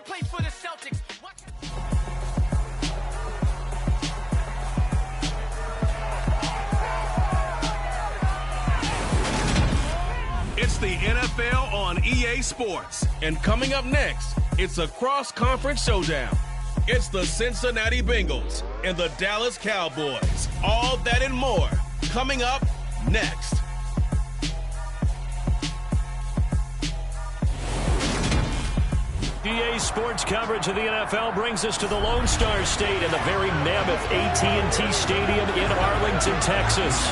should play for the Celtics. It's the NFL on EA Sports. And coming up next, it's a cross-conference showdown. It's the Cincinnati Bengals and the Dallas Cowboys. All that and more coming up next. EA Sports coverage of the NFL brings us to the Lone Star State and the very mammoth AT&T Stadium in Arlington, Texas.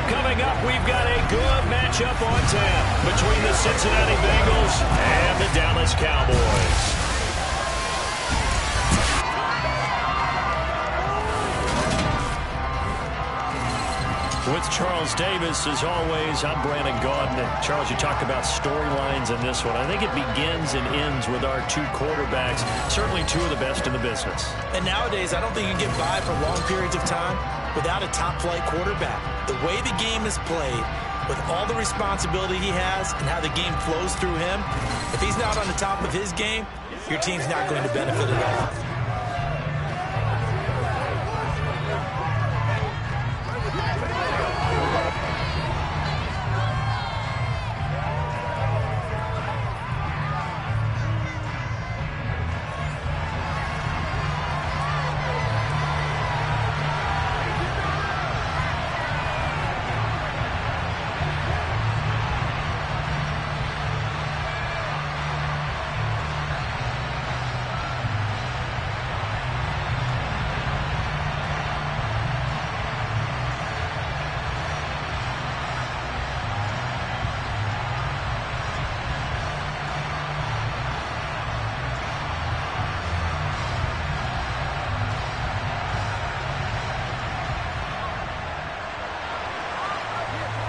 Coming up, we've got a good matchup on tap between the Cincinnati Bengals and the Dallas Cowboys. With Charles Davis, as always, I'm Brandon Gaudin. And Charles, you talked about storylines in this one. I think it begins and ends with our two quarterbacks, certainly two of the best in the business. And nowadays, I don't think you can get by for long periods of time without a top-flight quarterback. The way the game is played, with all the responsibility he has and how the game flows through him, if he's not on the top of his game, your team's not going to benefit at all.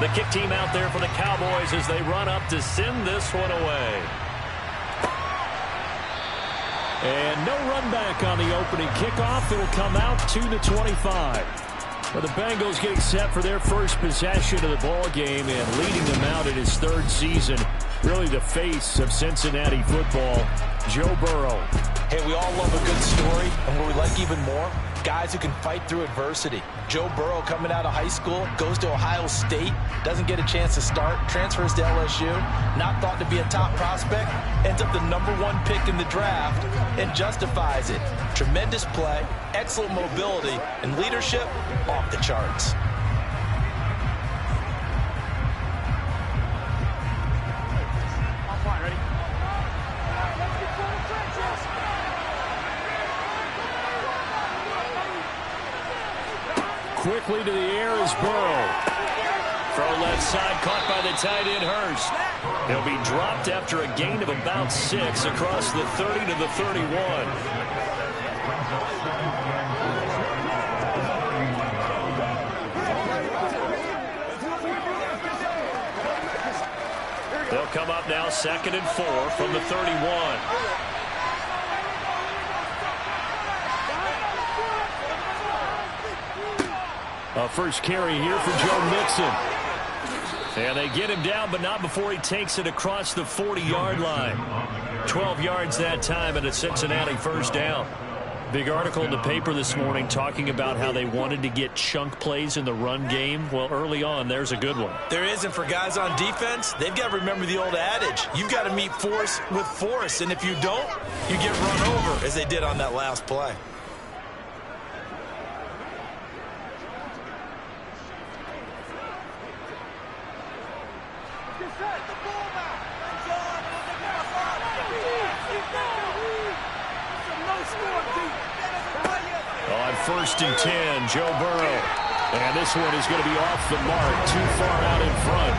The kick team out there for the Cowboys as they run up to send this one away. And no run back on the opening kickoff. It'll come out to the 25. Well, the Bengals getting set for their first possession of the ball game and leading them out in his third season. Really the face of Cincinnati football, Joe Burrow. Hey, we all love a good story, and what we like even more, guys who can fight through adversity. Joe Burrow coming out of high school, goes to Ohio State, doesn't get a chance to start, transfers to LSU, not thought to be a top prospect, ends up the #1 pick in the draft, and justifies it. Tremendous play, excellent mobility, and leadership off the charts. Quickly to the air is Burrow. Throw left side, caught by the tight end Hurst. He'll be dropped after a gain of about 6 across the 30 to the 31. They'll come up now 2nd and 4 from the 31. First carry here for Joe Mixon. And they get him down, but not before he takes it across the 40-yard line. 12 yards that time and a Cincinnati first down. Big article in the paper this morning talking about how they wanted to get chunk plays in the run game. Well, early on, there's a good one. There is, and for guys on defense, they've got to remember the old adage. You've got to meet force with force, and if you don't, you get run over, as they did on that last play. On 1st and 10, Joe Burrow. And this one is going to be off the mark, too far out in front.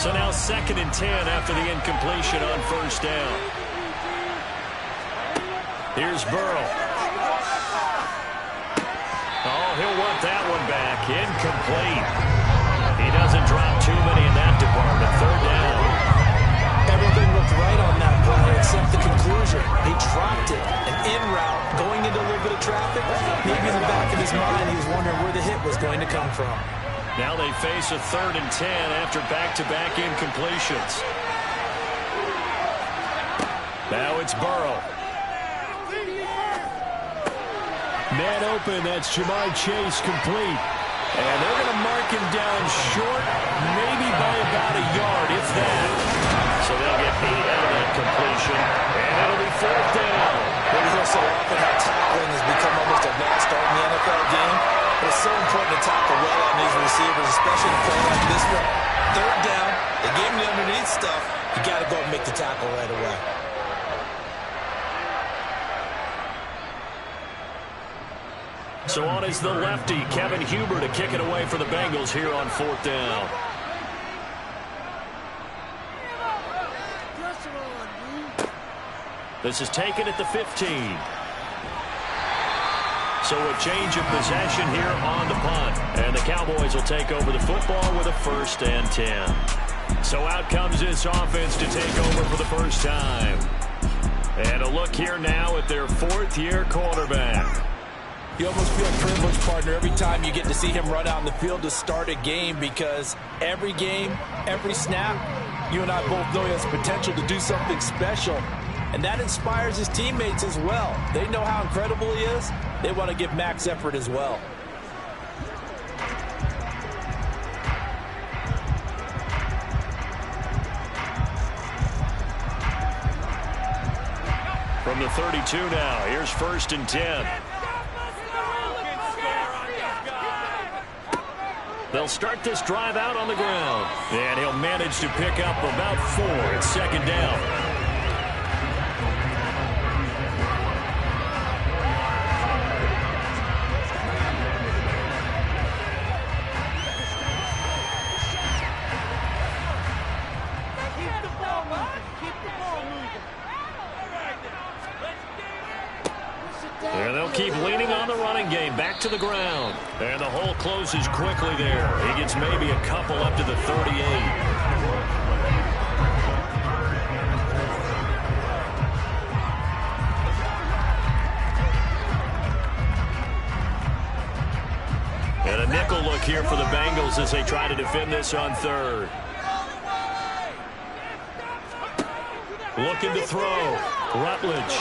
So now 2nd and 10 after the incompletion on 1st down. Here's Burrow. Oh, he'll work that one back. Incomplete. He doesn't drop too many in that department. 3rd down. Everything looked right on that play. accept the conclusion. He dropped it, an in route, going into a little bit of traffic. Maybe in the back of his mind, he was wondering where the hit was going to come from. Now they face a 3rd and 10 after back-to-back incompletions. Now it's Burrow. Man open, that's Jamar Chase complete. And they're going to mark him down short, maybe by about a yard, if that. So they'll get 8 out of that completion, and it'll be 4th down. We hear so often how tackling has become almost a lost art in the NFL game. But it's so important to tackle well on these receivers, especially in a play like this one. 3rd down, they gave him the underneath stuff. You got to go and make the tackle right away. So on is the lefty, Kevin Huber, to kick it away for the Bengals here on 4th down. This is taken at the 15. So a change of possession here on the punt. And the Cowboys will take over the football with a 1st and 10. So out comes this offense to take over for the first time. And a look here now at their 4th-year quarterback. You almost feel privileged, partner, every time you get to see him run out in the field to start a game, because every game, every snap, you and I both know he has potential to do something special. And that inspires his teammates as well. They know how incredible he is. They want to give max effort as well. From the 32 now, here's 1st and 10. They'll start this drive out on the ground. And he'll manage to pick up about 4 at 2nd down. And they'll keep leaning on the running game. Back to the ground. And the hole closes quickly there. He gets maybe a couple up to the 38. And a nickel look here for the Bengals as they try to defend this on 3rd. Looking to throw. Rutledge.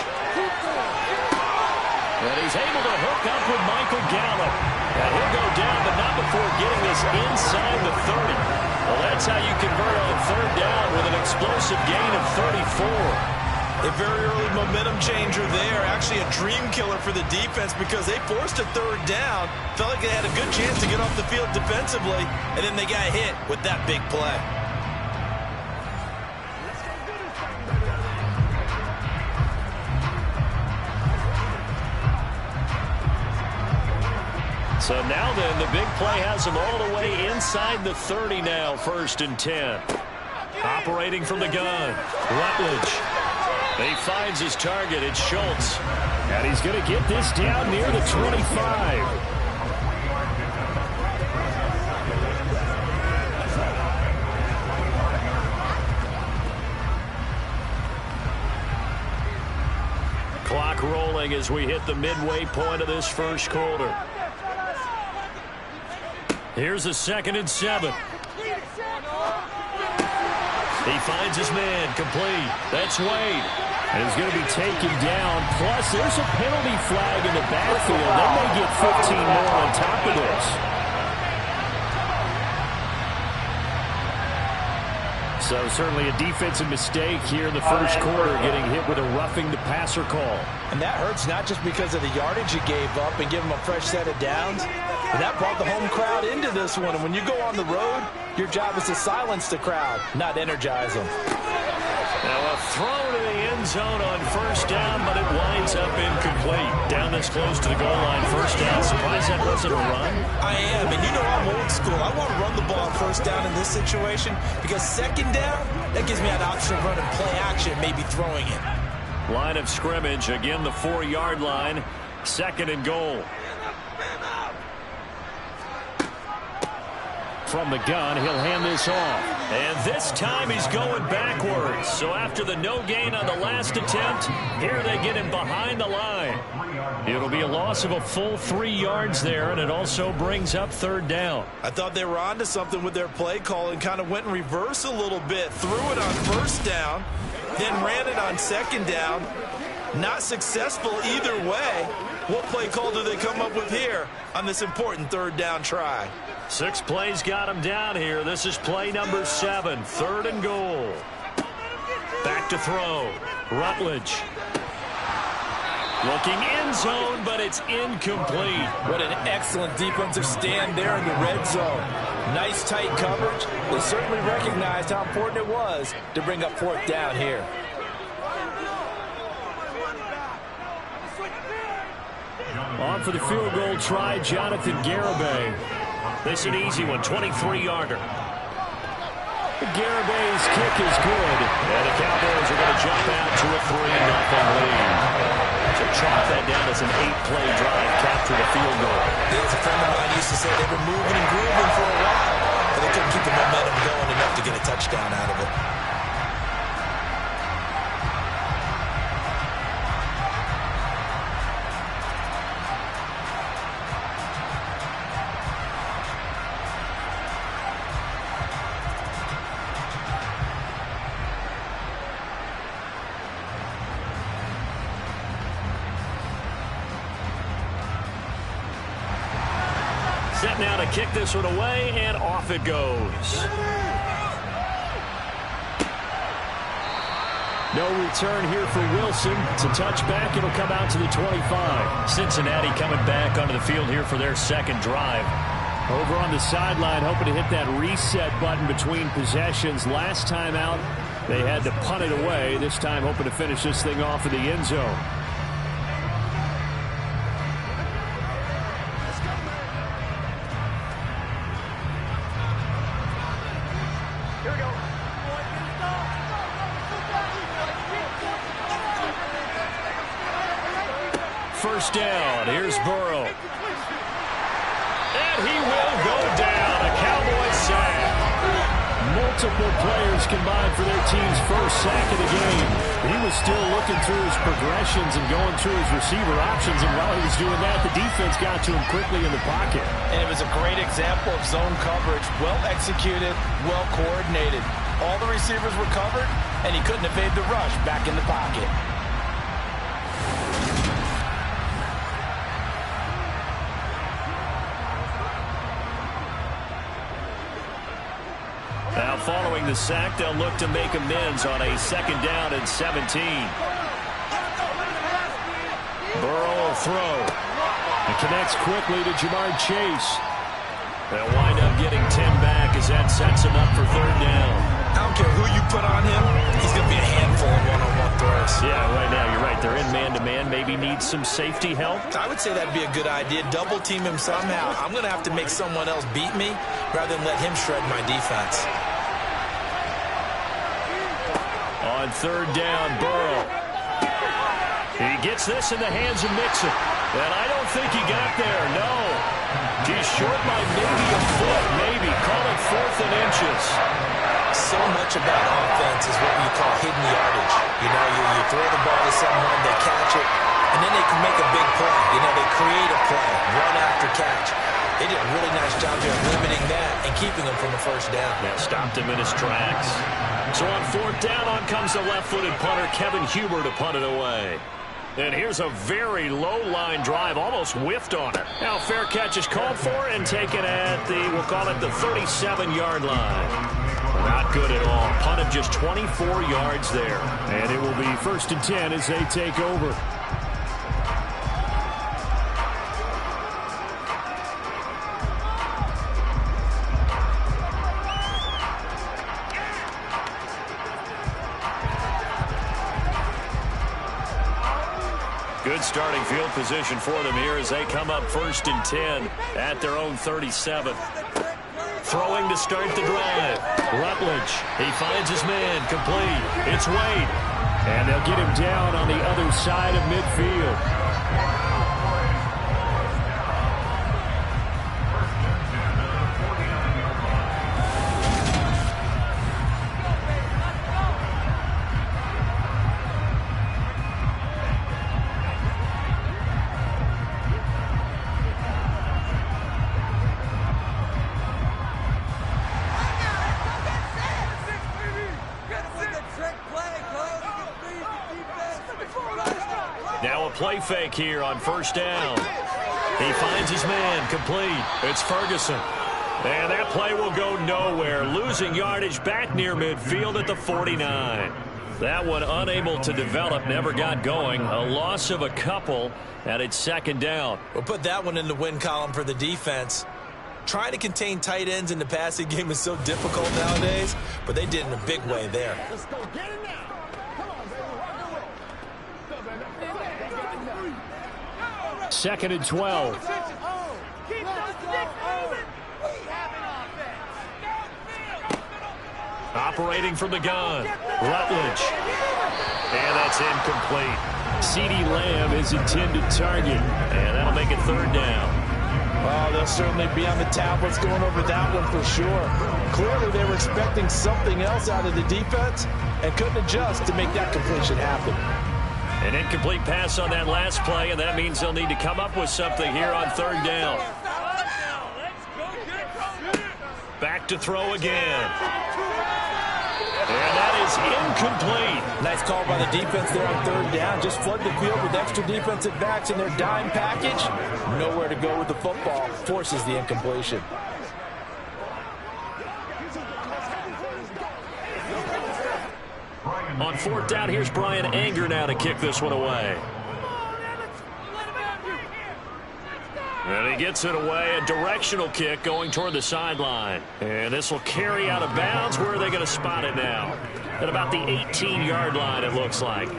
And he's able to hook up with Michael Gallup. And he'll go down, but not before getting this inside the 30. Well, that's how you convert on 3rd down with an explosive gain of 34. A very early momentum changer there. Actually a dream killer for the defense, because they forced a 3rd down. Felt like they had a good chance to get off the field defensively, and then they got hit with that big play. So now then, the big play has him all the way inside the 30 now, 1st and 10. Operating from the gun, Rutledge. He finds his target, it's Schultz. And he's going to get this down near the 25. Clock rolling as we hit the midway point of this first quarter. Here's a 2nd and 7. He finds his man, complete. That's Wade. And he's going to be taken down. Plus, there's a penalty flag in the backfield. They may get 15 more on top of this. So certainly a defensive mistake here in the first quarter, getting hit with a roughing the passer call. And that hurts not just because of the yardage you gave up and give them a fresh set of downs, but that brought the home crowd into this one. And when you go on the road, your job is to silence the crowd, not energize them. Now a throw to the end zone on 1st down, but it winds up incomplete. Down this close to the goal line, 1st down. Surprised that wasn't a run? I am, and you know I'm old school. I want to run the ball on 1st down in this situation, because 2nd down, that gives me an option of running play action, maybe throwing it. Line of scrimmage, again the 4-yard line, 2nd and goal. from the gun. He'll hand this off. And this time he's going backwards. So after the no gain on the last attempt, here they get him behind the line. It'll be a loss of a full 3 yards there, and it also brings up third down. I thought they were onto something with their play call and kind of went in reverse a little bit. Threw it on first down, then ran it on second down. Not successful either way. What play call do they come up with here on this important third down try? 6 plays got him down here. This is play number 7, 3rd and goal. Back to throw. Rutledge. Looking end zone, but it's incomplete. What an excellent defensive stand there in the red zone. Nice tight coverage. They certainly recognized how important it was to bring up 4th down here. On for the field goal try, Jonathan Garibay. This an easy one, 23-yarder. Garibay's kick is good. And the Cowboys are going to jump out to a 3-0 lead. So chalk that down as an 8-play drive, capture the field goal. As a friend of mine used to say, they were moving and grooving for a while, but they couldn't keep the momentum going enough to get a touchdown out of it. Set now to kick this one away, and off it goes. No return here for Wilson. It's a touchback. It'll come out to the 25. Cincinnati coming back onto the field here for their second drive. Over on the sideline, hoping to hit that reset button between possessions. Last time out, they had to punt it away. This time, hoping to finish this thing off in the end zone. First down. Here's Burrow. And he will go down. A Cowboys sack. Multiple players combined for their team's first sack of the game. He was still looking through his progressions and going through his receiver options. And while he was doing that, the defense got to him quickly in the pocket. And it was a great example of zone coverage. Well executed, well coordinated. All the receivers were covered, and he couldn't evade the rush back in the pocket. Now following the sack, they'll look to make amends on a 2nd down and 17. Burrow will throw. It connects quickly to Jamar Chase. They'll wind up getting 10 back as that sets him up for 3rd down. I don't care who you put on him, he's going to be a handful of one-on-one throws. Yeah, right now, you're right. They're in man-to-man. Maybe needs some safety help. I would say that'd be a good idea. Double team him somehow. I'm going to have to make someone else beat me rather than let him shred my defense. On 3rd down, Burrow. He gets this in the hands of Mixon. And I don't think he got there, no. He's short by maybe a foot, maybe. Call it 4th and inches. So much about offense is what you call hidden yardage. You know, you throw the ball to someone, they catch it, and then they can make a big play. You know, they create a play, run after catch. They did a really nice job here limiting that and keeping him from the first down. Yeah, stopped him in his tracks. So on 4th down, on comes the left-footed punter, Kevin Huber, to punt it away. And here's a very low-line drive, almost whiffed on it. Now fair catch is called for and taken at the, we'll call it the 37-yard line. Not good at all. Punt of just 24 yards there. And it will be 1st and 10 as they take over. Good starting field position for them here as they come up 1st and 10 at their own 37. Throwing to start the drive. Rutledge. He finds his man. Complete. It's Wade. And they'll get him down on the other side of midfield. play fake here on first down. He finds his man, complete. It's Ferguson. And that play will go nowhere. Losing yardage back near midfield at the 49. That one unable to develop, never got going. A loss of a couple, and it's second down. We'll put that one in the win column for the defense. Trying to contain tight ends in the passing game is so difficult nowadays, but they did in a big way there. Let's go get it now. Come on, baby. Second and 12. Keep those sticks moving. Operating from the gun, Rutledge. And that's incomplete. CeeDee Lamb is intended target, and that'll make it third down. Oh, they'll certainly be on the tablets going over that one for sure. Clearly they were expecting something else out of the defense and couldn't adjust to make that completion happen. An incomplete pass on that last play, and that means they'll need to come up with something here on third down. Back to throw again. And that is incomplete. Nice call by the defense there on third down. Just flood the field with extra defensive backs in their dime package. Nowhere to go with the football. Forces the incompletion. On fourth down, here's Brian Anger now to kick this one away. And he gets it away, a directional kick going toward the sideline. And this will carry out of bounds. Where are they going to spot it now? At about the 18-yard line, it looks like.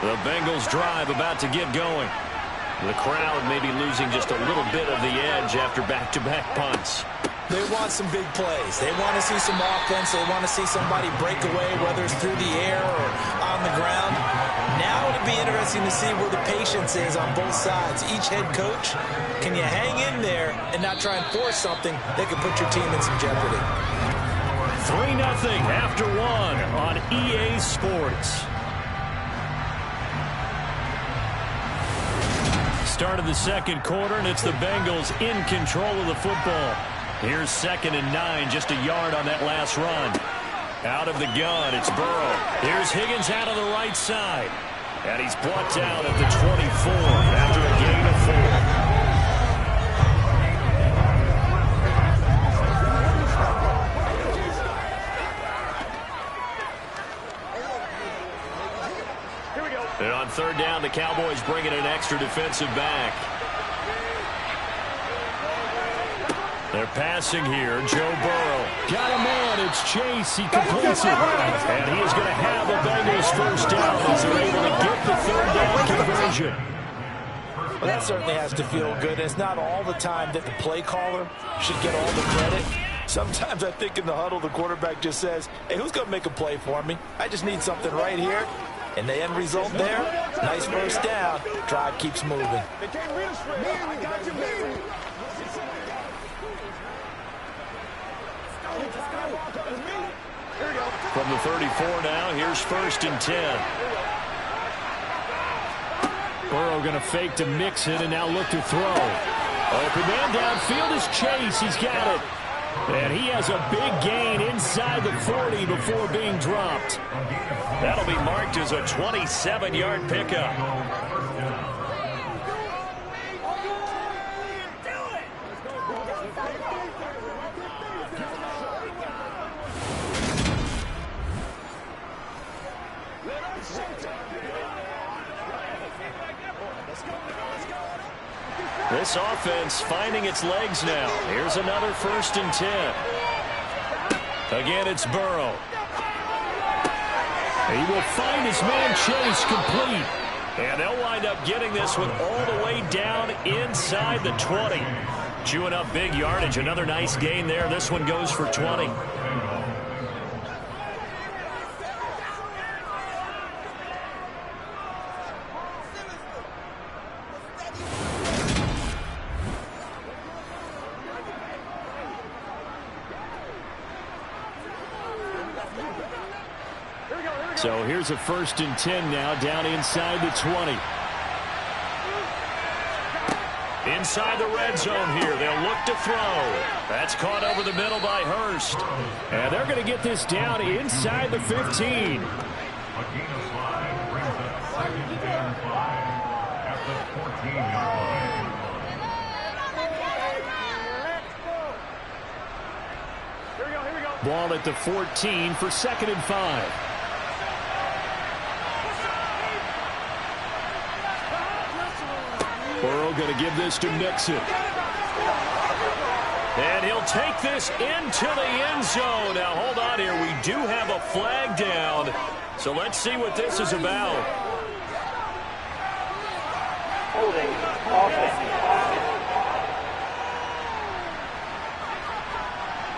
The Bengals drive about to get going. The crowd may be losing just a little bit of the edge after back-to-back punts. They want some big plays. They want to see some offense. They want to see somebody break away, whether it's through the air or on the ground. Now it'll be interesting to see where the patience is on both sides. Each head coach, can you hang in there and not try and force something that could put your team in some jeopardy? 3-0 after one on EA Sports. Start of the second quarter, and it's the Bengals in control of the football. Here's 2nd and 9, just a yard on that last run. Out of the gun, it's Burrow. Here's Higgins out on the right side. And he's brought down at the 24 after a gain of 4. Here we go. And on third down, the Cowboys bring in an extra defensive back. They're passing here. Joe Burrow. Got a man. It's Chase. He completes it. And he is going to have the Bengals first down as they're able to get the third down conversion. Well, that certainly has to feel good. It's not all the time that the play caller should get all the credit. Sometimes I think in the huddle, the quarterback just says, hey, who's going to make a play for me? I just need something right here. And the end result there, nice first down. Drive keeps moving. They can't read us straight. I got you, man. From the 34 now, here's 1st and 10. Burrow going to fake to Mixon and now look to throw. Open man downfield is Chase. He's got it. And he has a big gain inside the 40 before being dropped. That'll be marked as a 27-yard pickup. This offense finding its legs now. Here's another 1st and 10. Again, it's Burrow. He will find his man Chase complete. And they'll wind up getting this one all the way down inside the 20. Chewing up big yardage. Another nice gain there. This one goes for 20. So here's a 1st and 10 now down inside the 20. inside the red zone here. They'll look to throw. That's caught over the middle by Hurst. And they're going to get this down inside the 15. Ball at the 14 for 2nd and 5. Burrow going to give this to Mixon. And he'll take this into the end zone. Now, hold on here. We do have a flag down. So let's see what this is about. Holding offense.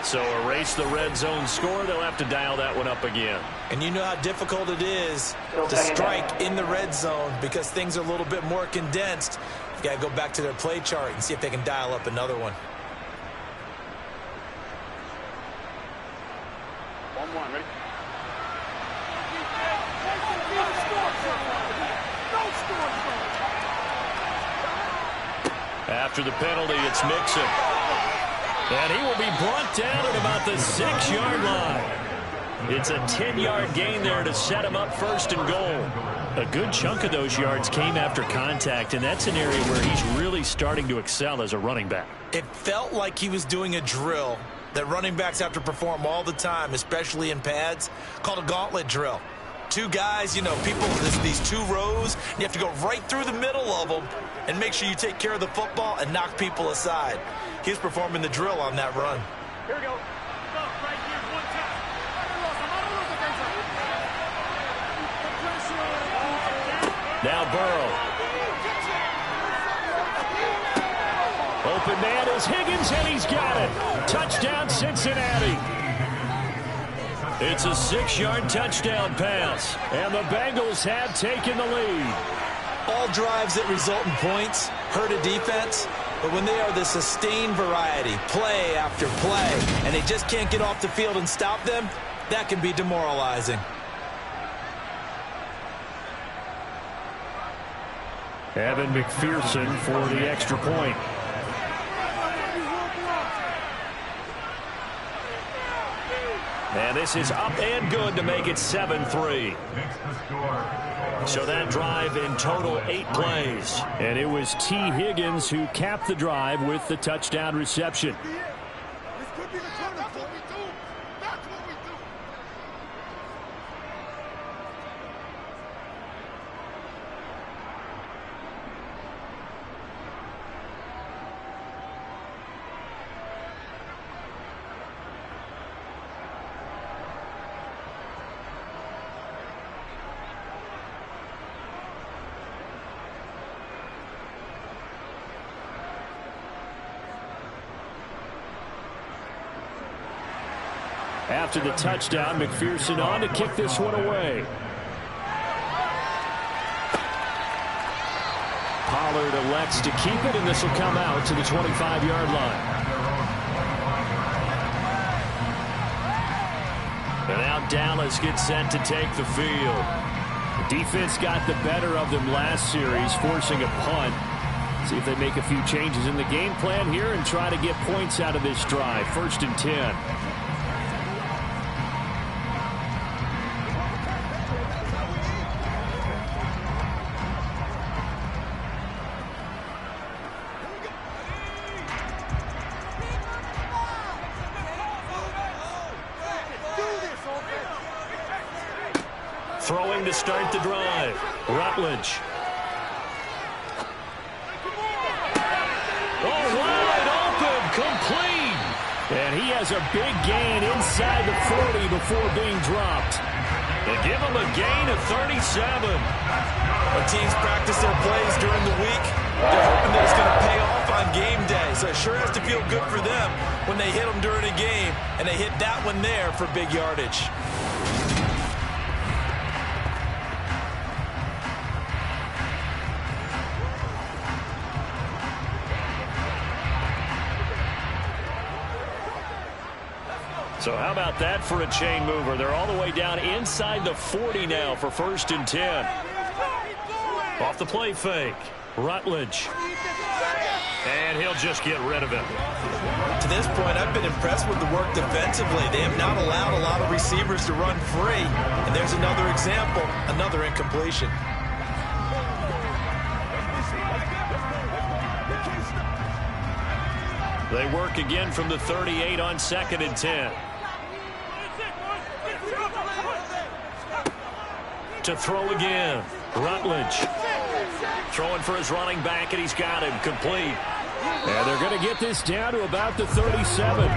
So erase the red zone score. They'll have to dial that one up again. And you know how difficult it is to strike in the red zone because things are a little bit more condensed. You got to go back to their play chart and see if they can dial up another one. 1-1, ready? After the penalty, it's Mixon. And he will be brought down at about the 6-yard line. It's a 10-yard gain there to set him up 1st and goal. A good chunk of those yards came after contact, and that's an area where he's really starting to excel as a running back. It felt like he was doing a drill that running backs have to perform all the time, especially in pads, called a gauntlet drill. 2 guys, you know, people, these 2 rows, and you have to go right through the middle of them and make sure you take care of the football and knock people aside. He's performing the drill on that run. Here we go. Right here, 1 time. Now Burrow. Open man is Higgins, and he's got it. Touchdown, Cincinnati. It's a 6-yard touchdown pass, and the Bengals have taken the lead. All drives that result in points hurt a defense, but when they are the sustained variety, play after play, and they just can't get off the field and stop them, that can be demoralizing. Evan McPherson for the extra point. And this is up and good to make it 7-3. So that drive in total 8 plays. And it was T. Higgins who capped the drive with the touchdown reception. This could be the turn. That's what we do. That's what we do. After the touchdown, McPherson on to kick this one away. Pollard elects to keep it, and this will come out to the 25-yard line. And now Dallas gets set to take the field. The defense got the better of them last series, forcing a punt. See if they make a few changes in the game plan here and try to get points out of this drive. 1st and 10. Throwing to start the drive. Rutledge. Oh, wide open, complete. And he has a big gain inside the 40 before being dropped. They give him a gain of 37. When teams practice their plays during the week, they're hoping that it's going to pay off on game day. So it sure has to feel good for them when they hit them during a game, and they hit that one there for big yardage. So how about that for a chain mover? They're all the way down inside the 40 now for 1st and 10. Off the play fake. Rutledge. And he'll just get rid of it. To this point, I've been impressed with the work defensively. They have not allowed a lot of receivers to run free. And there's another example, another incompletion. They work again from the 38 on 2nd and 10. To throw again, Rutledge. Throwing for his running back, and he's got him complete. And they're going to get this down to about the 37.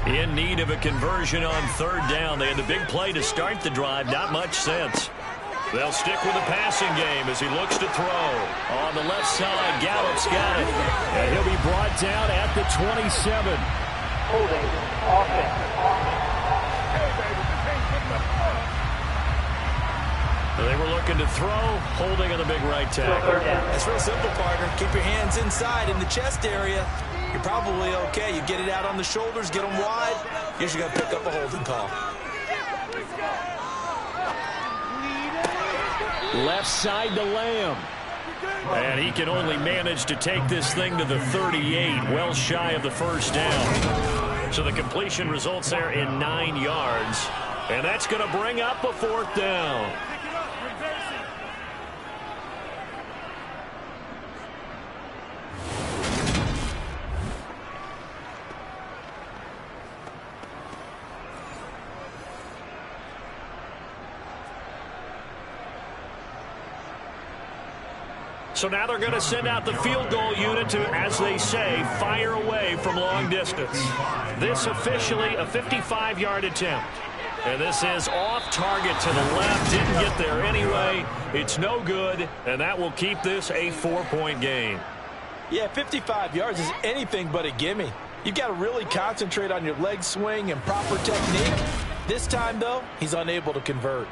In need of a conversion on 3rd down. They had the big play to start the drive. Not much sense. They'll stick with the passing game as he looks to throw. On the left side, Gallup's got it. And he'll be brought down at the 27. Holding offense. They were looking to throw, holding on the big right tackle. It's real simple, partner. Keep your hands inside in the chest area. You're probably okay. You get it out on the shoulders, get them wide. Usually got to pick up a holding call. Left side to Lamb. And he can only manage to take this thing to the 38, well shy of the 1st down. So the completion results there in 9 yards. And that's going to bring up a 4th down. So now they're going to send out the field goal unit to, as they say, fire away from long distance. This officially a 55-yard attempt. And this is off target to the left. Didn't get there anyway. It's no good, and that will keep this a 4-point game. Yeah, 55 yards is anything but a gimme. You've got to really concentrate on your leg swing and proper technique. This time, though, he's unable to convert.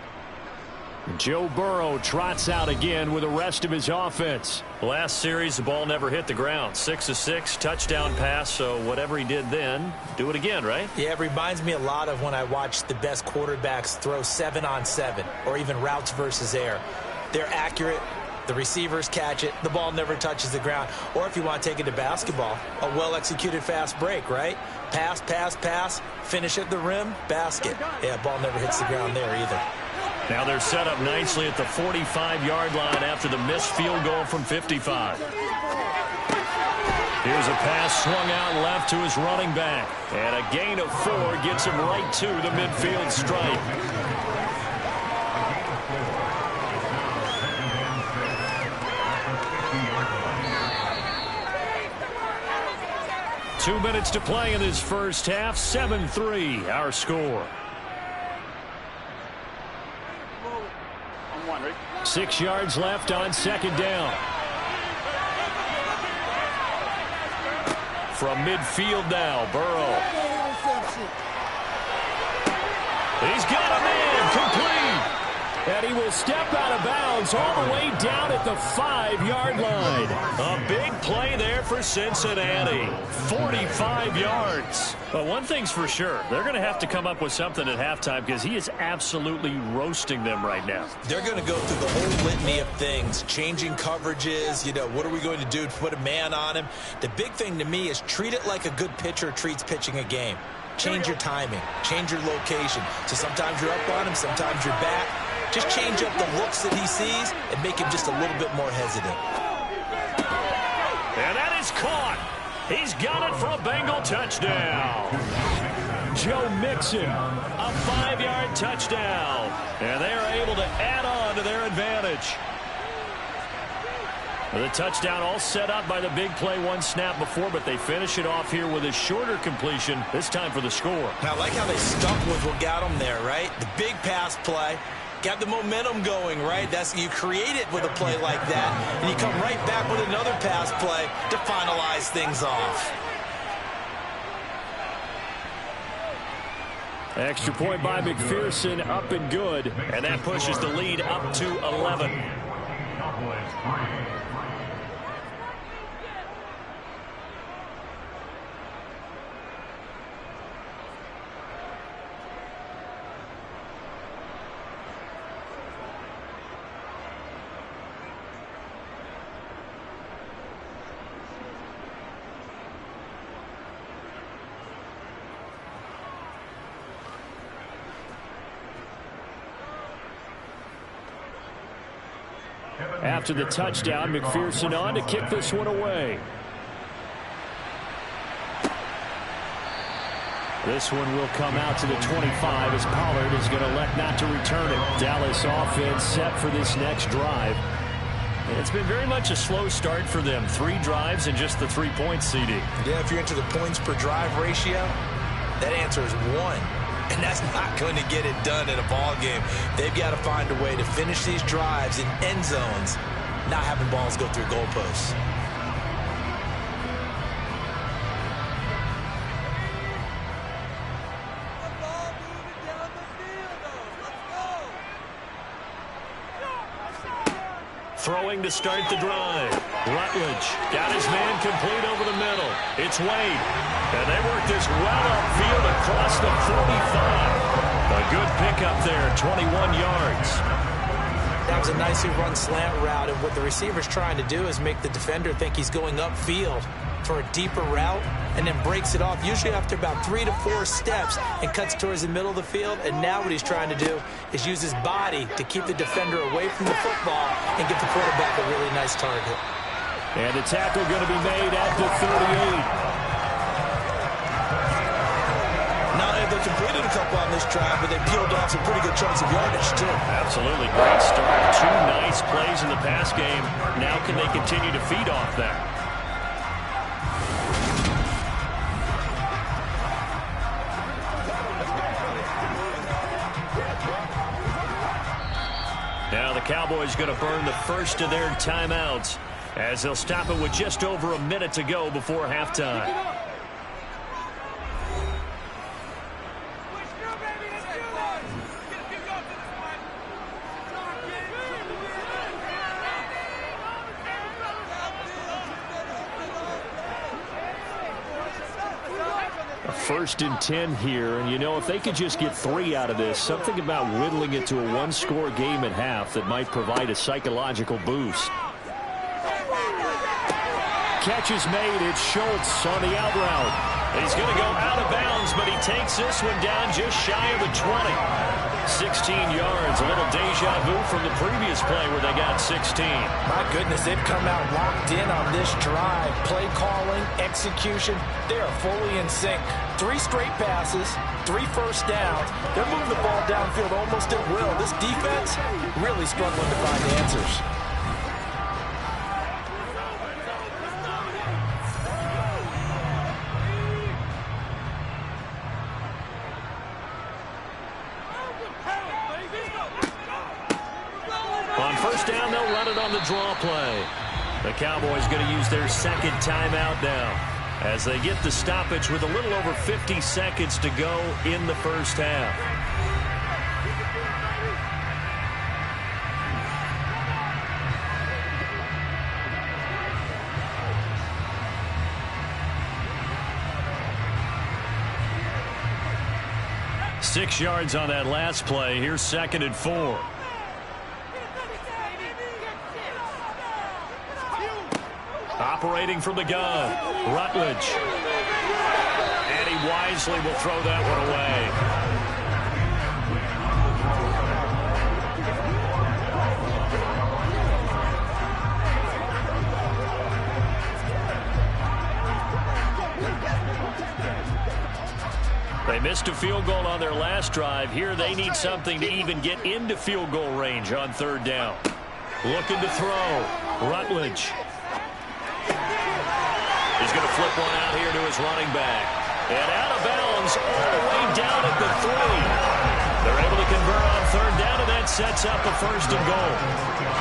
Joe Burrow trots out again with the rest of his offense. Last series, the ball never hit the ground. 6 of 6, touchdown pass, so whatever he did then, do it again, right? Yeah, it reminds me a lot of when I watch the best quarterbacks throw 7-on-7 or even routes versus air. They're accurate. The receivers catch it. The ball never touches the ground. Or if you want to take it to basketball, a well-executed fast break, right? Pass, pass, pass, finish at the rim, basket. Yeah, ball never hits the ground there either. Now they're set up nicely at the 45-yard line after the missed field goal from 55. Here's a pass swung out left to his running back. And a gain of 4 gets him right to the midfield stripe. Two minutes to play in this first half. 7-3, our score. 6 yards left on 2nd down. From midfield now, Burrow. He's got a man, complete. And he will step out of bounds all the way down at the 5-yard line. A big play there for Cincinnati. 45 yards. But one thing's for sure, they're going to have to come up with something at halftime because he is absolutely roasting them right now. They're going to go through the whole litany of things, changing coverages, what are we going to do to put a man on him? The big thing to me is treat it like a good pitcher treats pitching a game. Change your timing, change your location. So sometimes you're up on him, sometimes you're back. Just change up the looks that he sees and make him just a little bit more hesitant. And that is caught. He's got it for a Bengal touchdown. Joe Mixon, a 5-yard touchdown. And they are able to add on to their advantage. The touchdown all set up by the big play one snap before, but they finish it off here with a shorter completion, this time for the score. Now, I like how they stuck with what got them there, right? The big pass play. Got the momentum going, right? You create it with a play like that, and you come right back with another pass play to finalize things off. Extra point by McPherson, up and good. And that pushes the lead up to 11. After the touchdown, McPherson on to kick this one away. This one will come out to the 25 as Pollard is going to elect not to return it. Dallas offense set for this next drive. And it's been very much a slow start for them. 3 drives and just the 3 points, CD. Yeah, if you're into the points per drive ratio, that answer is 1. And that's not going to get it done in a ball game. They've got to find a way to finish these drives in end zones, not having balls go through goalposts. Throwing to start the drive. Rutledge got his man complete over the middle. It's Wade. And they work this well upfield across the 45. A good pickup there, 21 yards. That was a nicely run slant route, and what the receiver's trying to do is make the defender think he's going upfield for a deeper route, and then breaks it off, usually after about 3 to 4 steps, and cuts towards the middle of the field. And now what he's trying to do is use his body to keep the defender away from the football and get the quarterback a really nice target. And the tackle going to be made at the 38. They completed a couple on this drive, but they peeled off some pretty good chunks of yardage, too. Absolutely. Great start. 2 nice plays in the pass game. Now can they continue to feed off that? Now the Cowboys going to burn the first of their timeouts as they'll stop it with just over a minute to go before halftime. First and 10 here, and you know, if they could just get 3 out of this, something about whittling it to a 1-score game at half that might provide a psychological boost. Catch is made. It's Schultz on the out route. He's going to go out of bounds, but he takes this one down just shy of the 20. 16 yards, a little deja vu from the previous play where they got 16. My goodness, they've come out locked in on this drive. Play calling, execution, they are fully in sync. 3 straight passes, 3 first downs. They're moving the ball downfield almost at will. This defense really struggling to find answers. On first down, they'll run it on the draw play. The Cowboys going to use their second timeout now as they get the stoppage with a little over 50 seconds to go in the first half. Six yards on that last play. Here's 2nd and 4. Operating from the gun, Rutledge. And he wisely will throw that one away. They missed a field goal on their last drive. Here they need something to even get into field goal range on 3rd down. Looking to throw, Rutledge. He's going to flip one out here to his running back. And out of bounds all the way down at the 3. They're able to convert on 3rd down, and then that sets up a 1st and goal.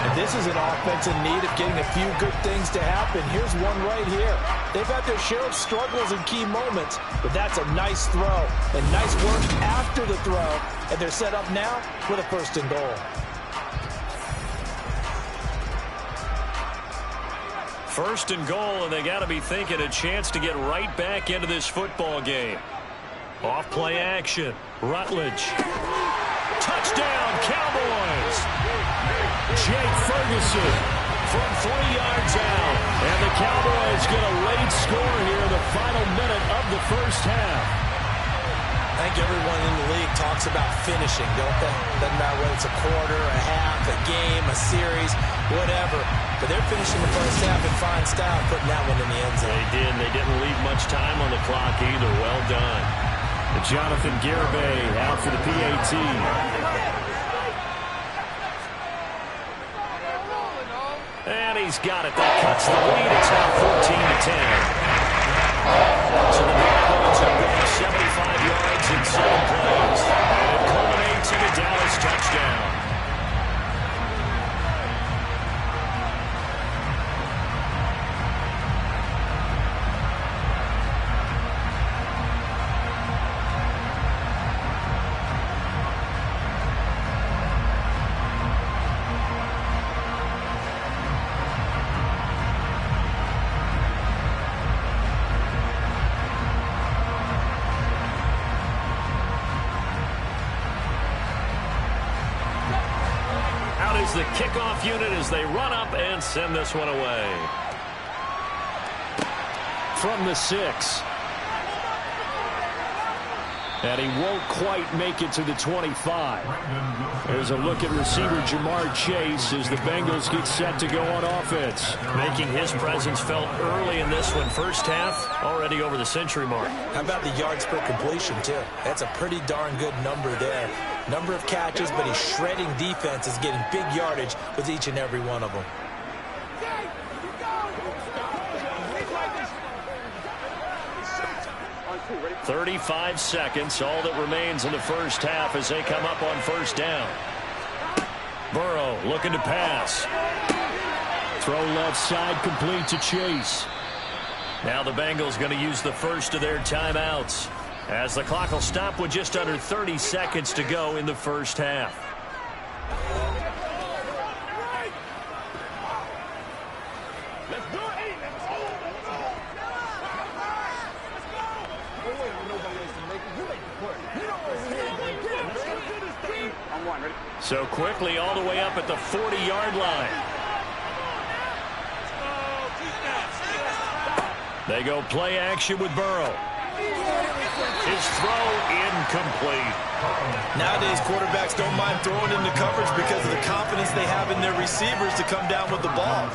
And this is an offense in need of getting a few good things to happen. Here's one right here. They've had their share of struggles in key moments, but that's a nice throw and nice work after the throw. And they're set up now with a 1st and goal. 1st and goal, and they got to be thinking a chance to get right back into this football game. Off play action. Rutledge. Touchdown, Cowboys. Jake Ferguson from 3 yards out. And the Cowboys get a late score here in the final minute of the 1st half. I think everyone in the league talks about finishing, don't they? Doesn't matter whether it's a quarter, a half, a game, a series, whatever. But they're finishing the 1st half in fine style, putting that one in the end zone. They did, and they didn't leave much time on the clock either. Well done. Jonathan Garibay out for the PAT. And he's got it. That cuts the lead. It's now 14-10. So the Bengals have gone 75 yards in 7 plays. And it culminates in a Dallas touchdown. The kickoff unit as they run up and send this one away. From the 6. And he won't quite make it to the 25. There's a look at receiver Jamar Chase as the Bengals get set to go on offense. Making his presence felt early in this one. 1st half, already over the century mark. How about the yards per completion, too? That's a pretty darn good number there. Number of catches, but he's shredding defense, is getting big yardage with each and every one of them. 35 seconds, all that remains in the 1st half as they come up on 1st down. Burrow looking to pass. Throw left side, complete to Chase. Now the Bengals going to use the 1st of their timeouts, as the clock will stop with just under 30 seconds to go in the 1st half. So quickly all the way up at the 40-yard line. They go play action with Burrow. His throw incomplete. Nowadays, quarterbacks don't mind throwing into coverage because of the confidence they have in their receivers to come down with the ball.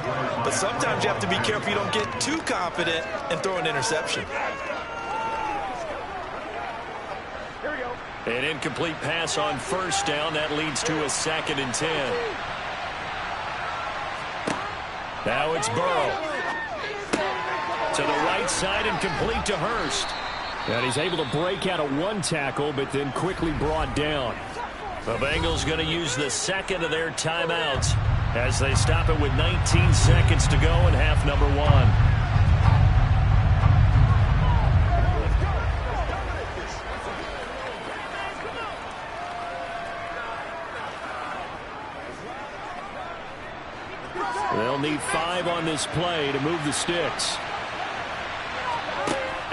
But sometimes you have to be careful you don't get too confident and throw an interception. An incomplete pass on 1st down. That leads to a 2nd and 10. Now it's Burrow. To the right side and complete to Hurst. And he's able to break out of 1 tackle, but then quickly brought down. The Bengals going to use the 2nd of their timeouts as they stop it with 19 seconds to go in half number 1. They'll need 5 on this play to move the sticks.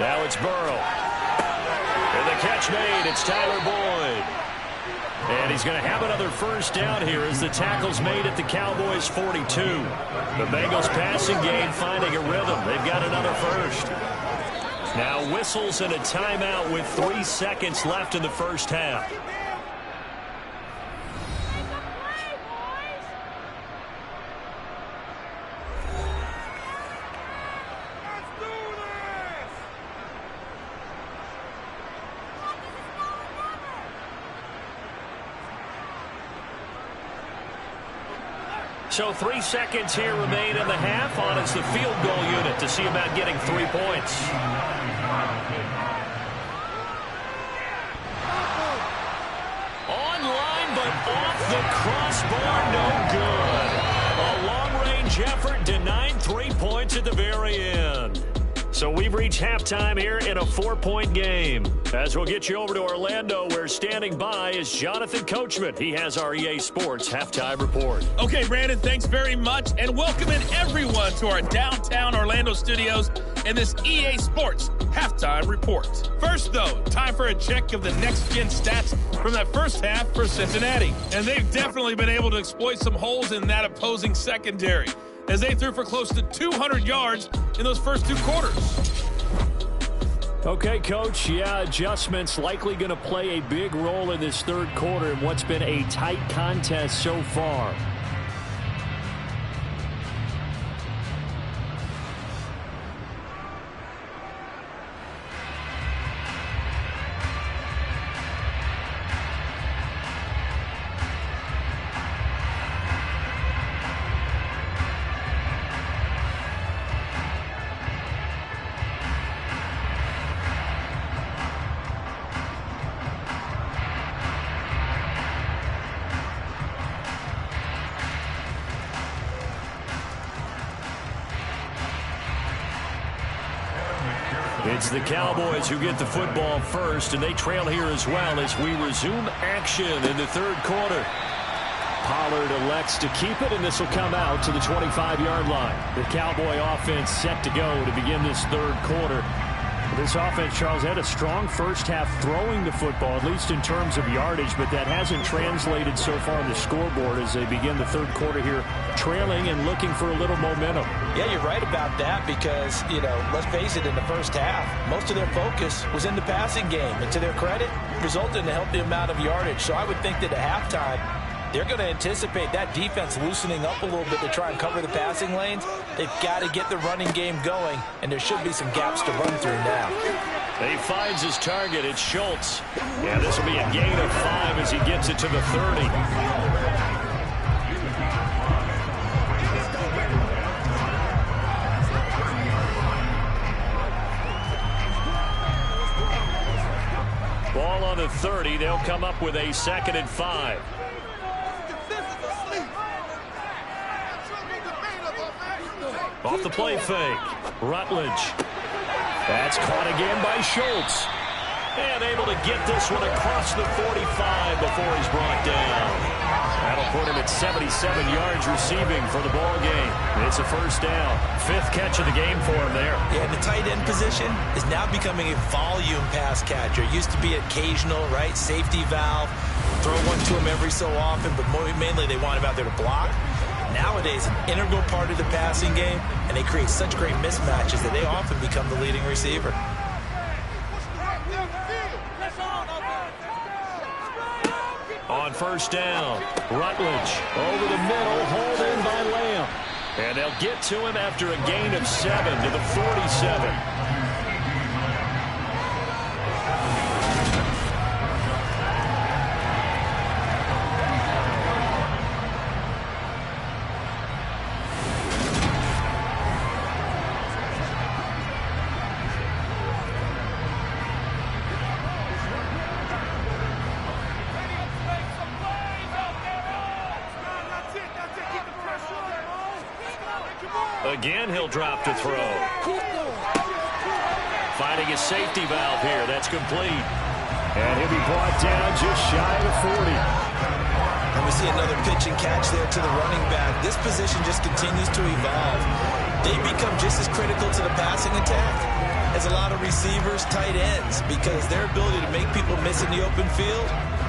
Now it's Burrow. And the catch made. It's Tyler Boyd. And he's going to have another 1st down here as the tackle's made at the Cowboys' 42. The Bengals passing game finding a rhythm. They've got another 1st. Now whistles and a timeout with 3 seconds left in the 1st half. So 3 seconds here remain in the half. On is the field goal unit to see about getting 3 points. On line one off the crossbar, no good. A long-range effort denying 3 points at the very end. So we've reached halftime here in a 4-point game. As we'll get you over to Orlando, where standing by is Jonathan Coachman. He has our EA Sports halftime report. Okay, Brandon, thanks very much, and welcoming everyone to our downtown Orlando studios and this EA Sports halftime report. First, though, time for a check of the next-gen stats from that first half for Cincinnati. And they've definitely been able to exploit some holes in that opposing secondary, as they threw for close to 200 yards in those first 2 quarters. Okay, Coach, adjustments likely going to play a big role in this third quarter in what's been a tight contest so far. It's the Cowboys who get the football first, and they trail here as well as we resume action in the third quarter. Pollard elects to keep it, and this will come out to the 25-yard line. The Cowboy offense set to go to begin this third quarter. This offense, Charles, had a strong first half throwing the football, at least in terms of yardage, but that hasn't translated so far on the scoreboard as they begin the third quarter here, trailing and looking for a little momentum. Yeah, you're right about that because, let's face it, in the first half, most of their focus was in the passing game. And to their credit, resulted in a healthy amount of yardage. So I would think that at halftime, they're going to anticipate that defense loosening up a little bit to try and cover the passing lanes. They've got to get the running game going, and there should be some gaps to run through now. He finds his target. It's Schultz. Yeah, this will be a gain of 5 as he gets it to the 30. Ball on the 30. They'll come up with a 2nd and 5. Off the play fake. Rutledge. That's caught again by Schultz. And able to get this one across the 45 before he's brought down. That'll put him at 77 yards receiving for the ball game. It's a first down. 5th catch of the game for him there. Yeah, and the tight end position is now becoming a volume pass catcher. It used to be occasional, right? Safety valve. Throw one to him every so often, but mainly they want him out there to block. Nowadays, an integral part of the passing game, and they create such great mismatches that they often become the leading receiver. On first down, Rutledge over the middle, hauled in by Lamb. And they'll get to him after a gain of 7 to the 47. Again, he'll drop to throw. Finding his safety valve here. That's complete. And he'll be brought down just shy of the 40. And we see another pitch and catch there to the running back. This position just continues to evolve. They become just as critical to the passing attack as a lot of receivers, tight ends, because their ability to make people miss in the open field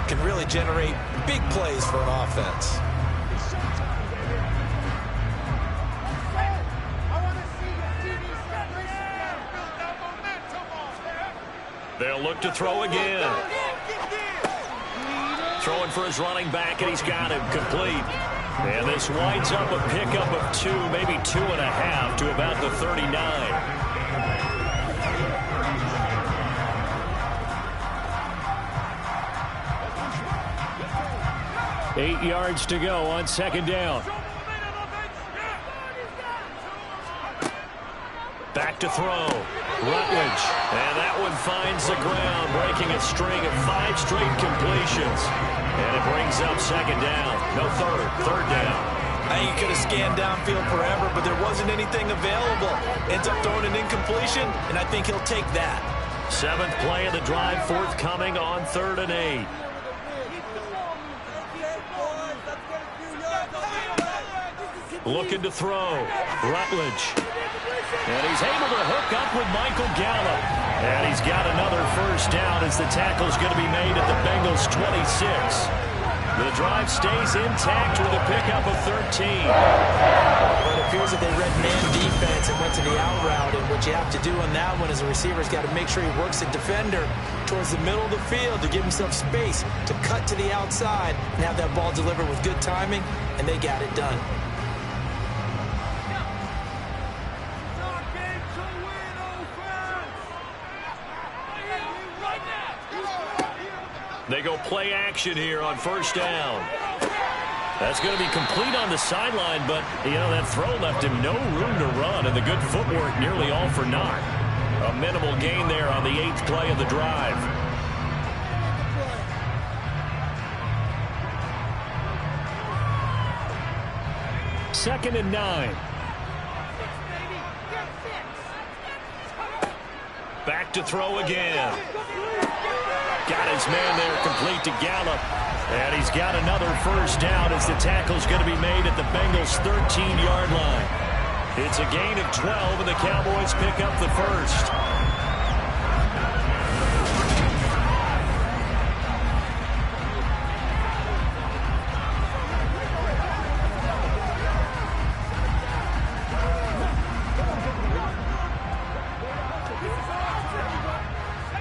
can really generate big plays for an offense. They'll look to throw again. Throwing for his running back, and he's got him complete. And this winds up a pickup of 2, maybe 2.5 to about the 39. Eight yards to go on second down. Back to throw. Rutledge. And that one finds the ground, breaking a string of 5 straight completions. And it brings up second down. No, third down. I think he could have scanned downfield forever, but there wasn't anything available. Ends up throwing an incompletion, and I think he'll take that. 7th play of the drive forthcoming on 3rd and 8. Looking to throw. Rutledge. And he's able to hook up with Michael Gallup. And he's got another first down as the tackle's going to be made at the Bengals' 26. The drive stays intact with a pickup of 13. Well, it appears that they read man defense and went to the out route. And what you have to do on that one is a receiver's got to make sure he works the defender towards the middle of the field to give himself space to cut to the outside and have that ball delivered with good timing, and they got it done. They go play action here on first down. That's going to be complete on the sideline, but, that throw left him no room to run, and the good footwork nearly all for naught. A minimal gain there on the 8th play of the drive. Second and 9. Back to throw again. Got his man there complete to Gallup. And he's got another first down as the tackle's going to be made at the Bengals' 13-yard line. It's a gain of 12, and the Cowboys pick up the first.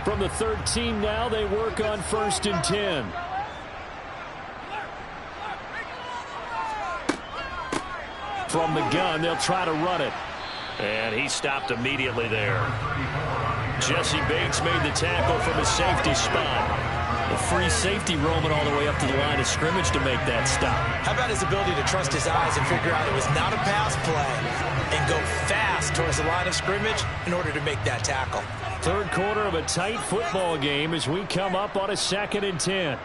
From the 13 now, they work on 1st and 10. From the gun, they'll try to run it. And he stopped immediately there. Jesse Bates made the tackle from his safety spot. A free safety roaming all the way up to the line of scrimmage to make that stop. How about his ability to trust his eyes and figure out it was not a pass play and go fast towards the line of scrimmage in order to make that tackle. 3rd quarter of a tight football game as we come up on a 2nd and 10.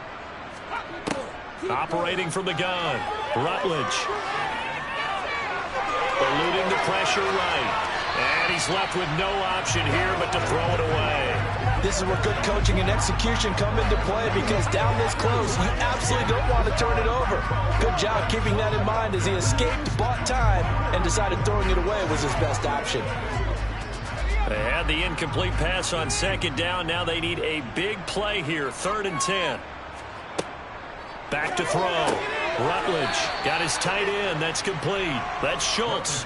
Operating from the gun, Rutledge. Eluding the pressure right. And he's left with no option here but to throw it away. This is where good coaching and execution come into play, because down this close, you absolutely don't want to turn it over. Good job keeping that in mind as he escaped, bought time, and decided throwing it away was his best option. They had the incomplete pass on 2nd down. Now they need a big play here. 3rd and 10. Back to throw. Rutledge got his tight end. That's complete. That's Schultz.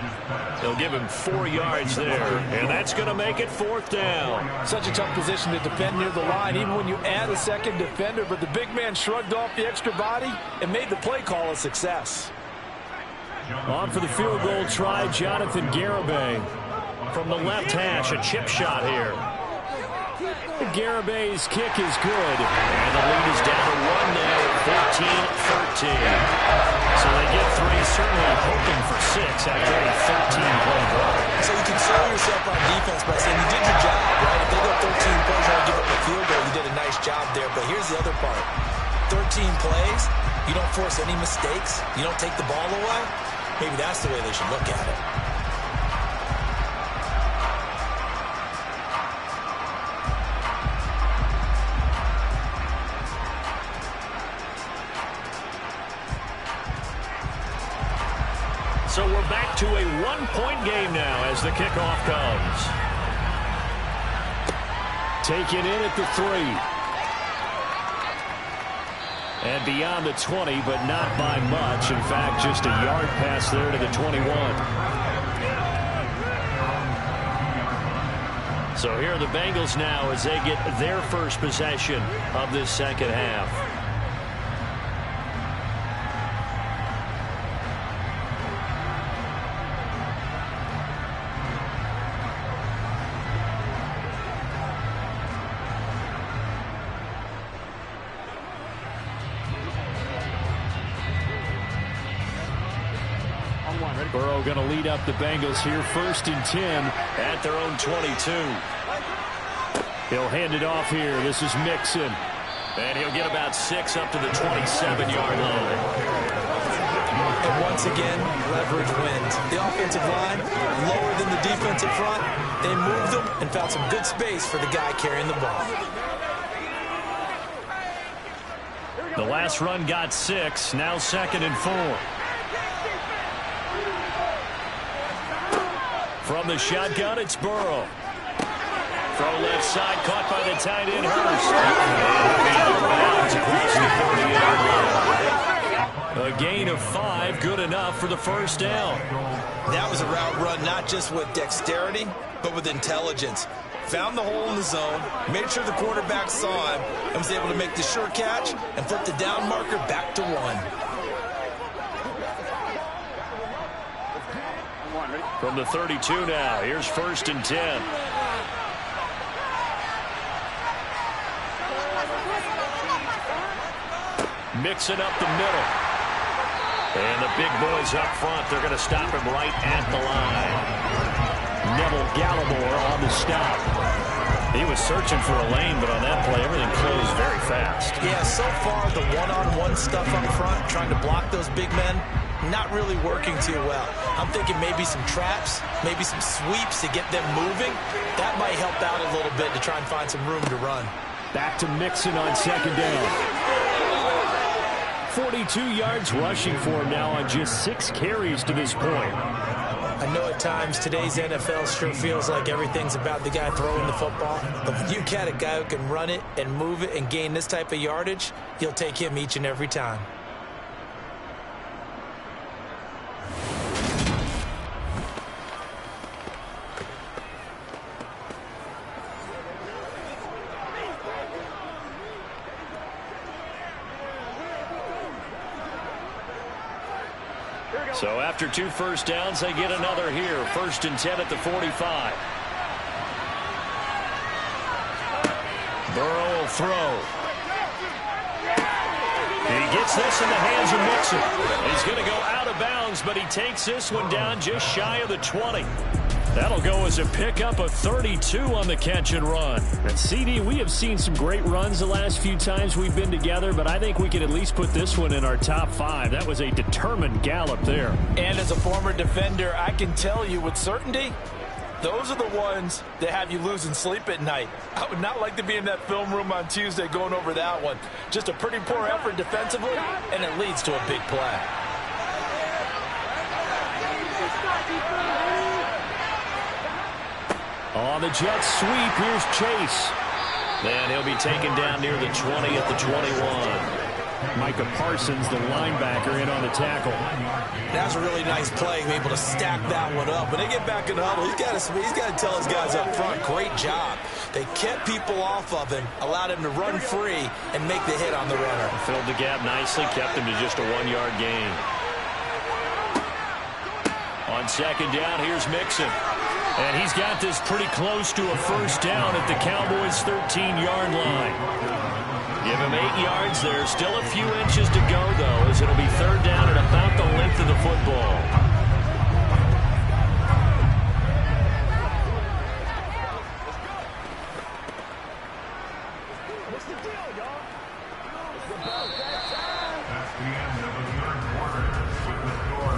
They'll give him 4 yards there, and that's going to make it 4th down. Such a tough position to defend near the line, even when you add a second defender, but the big man shrugged off the extra body and made the play call a success. On for the field goal try, Jonathan Garibay. From the left hash, a chip shot here. Garibay's kick is good. And the lead is down to 1 now at 14-13. So they get 3, certainly hoping for 6 after a 13-play drive. So you console yourself on defense by saying you did your job, right? If they go 13 plays and give up a field goal, you did a nice job there. But here's the other part. 13 plays, you don't force any mistakes, you don't take the ball away. Maybe that's the way they should look at it. So we're back to a 1-point game now as the kickoff comes. Taken in at the 3. And beyond the 20, but not by much. In fact, just a yard pass there to the 21. So here are the Bengals now as they get their first possession of this second half. Burrow going to lead up the Bengals here, 1st and 10 at their own 22. He'll hand it off here. This is Mixon. And he'll get about 6 up to the 27-yard line. And once again, leverage wins. The offensive line, lower than the defensive front. They moved them and found some good space for the guy carrying the ball. The last run got 6. Now 2nd and 4. From the shotgun, it's Burrow. Throw left side, caught by the tight end, Hurst. A gain of 5, good enough for the first down. That was a route run not just with dexterity, but with intelligence. Found the hole in the zone, made sure the quarterback saw him, and was able to make the sure catch and flip the down marker back to 1. From the 32 now, here's 1st and 10. Mixing up the middle. And the big boys up front, they're going to stop him right at the line. Neville Gallimore on the stop. He was searching for a lane, but on that play, everything closed very fast. Yeah, so far, the one-on-one stuff up front, trying to block those big men, not really working too well. I'm thinking maybe some traps, maybe some sweeps to get them moving. That might help out a little bit to try and find some room to run. Back to Mixon on 2nd down. 42 yards rushing for him now on just 6 carries to this point. I know at times today's NFL sure feels like everything's about the guy throwing the football. But when you got a guy who can run it and move it and gain this type of yardage, you'll take him each and every time. So after 2 first downs, they get another here. 1st and 10 at the 45. Burrow will throw. He gets this in the hands of Mixon. He's going to go out of bounds, but he takes this one down just shy of the 20. That'll go as a pickup of 32 on the catch and run. And CD, we have seen some great runs the last few times we've been together, but I think we can at least put this one in our top 5. That was a determined gallop there. And as a former defender, I can tell you with certainty, those are the ones that have you losing sleep at night. I would not like to be in that film room on Tuesday going over that one. Just a pretty poor effort defensively, and it leads to a big play. On the jet sweep, here's Chase. And he'll be taken down near the 20 at the 21. Micah Parsons, the linebacker, in on the tackle. That was a really nice play, able to stack that one up. When they get back in the huddle, he's got to tell his guys up front, great job. They kept people off of him, allowed him to run free, and make the hit on the runner. Filled the gap nicely, kept him to just a 1-yard gain. On 2nd down, here's Mixon. And he's got this pretty close to a first down at the Cowboys' 13-yard line. Give him 8 yards. There's still a few inches to go, though, as it'll be 3rd down at about the length of the football. What's the deal, y'all?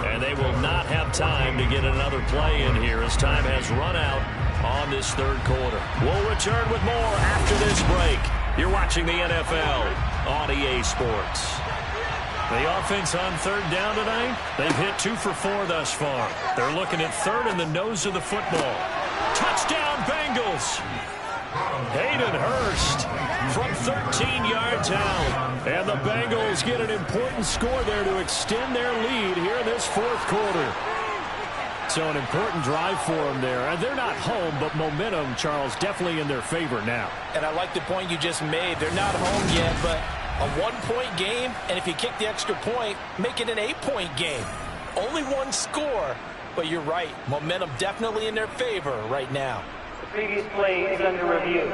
And they will not have time to get another play in here as time has run out on this 3rd quarter. We'll return with more after this break. You're watching the NFL on EA Sports. The offense on 3rd down tonight, they've hit 2 for 4 thus far. They're looking at 3rd in the nose of the football. Touchdown, Bengals! Hayden Hurst from 13 yards out. And the Bengals get an important score there to extend their lead here in this 4th quarter. So an important drive for them there. And they're not home, but momentum, Charles, definitely in their favor now. And I like the point you just made. They're not home yet, but a 1-point game, and if you kick the extra point, make it an 8-point game. Only 1 score, but you're right. Momentum definitely in their favor right now. The previous play is under review.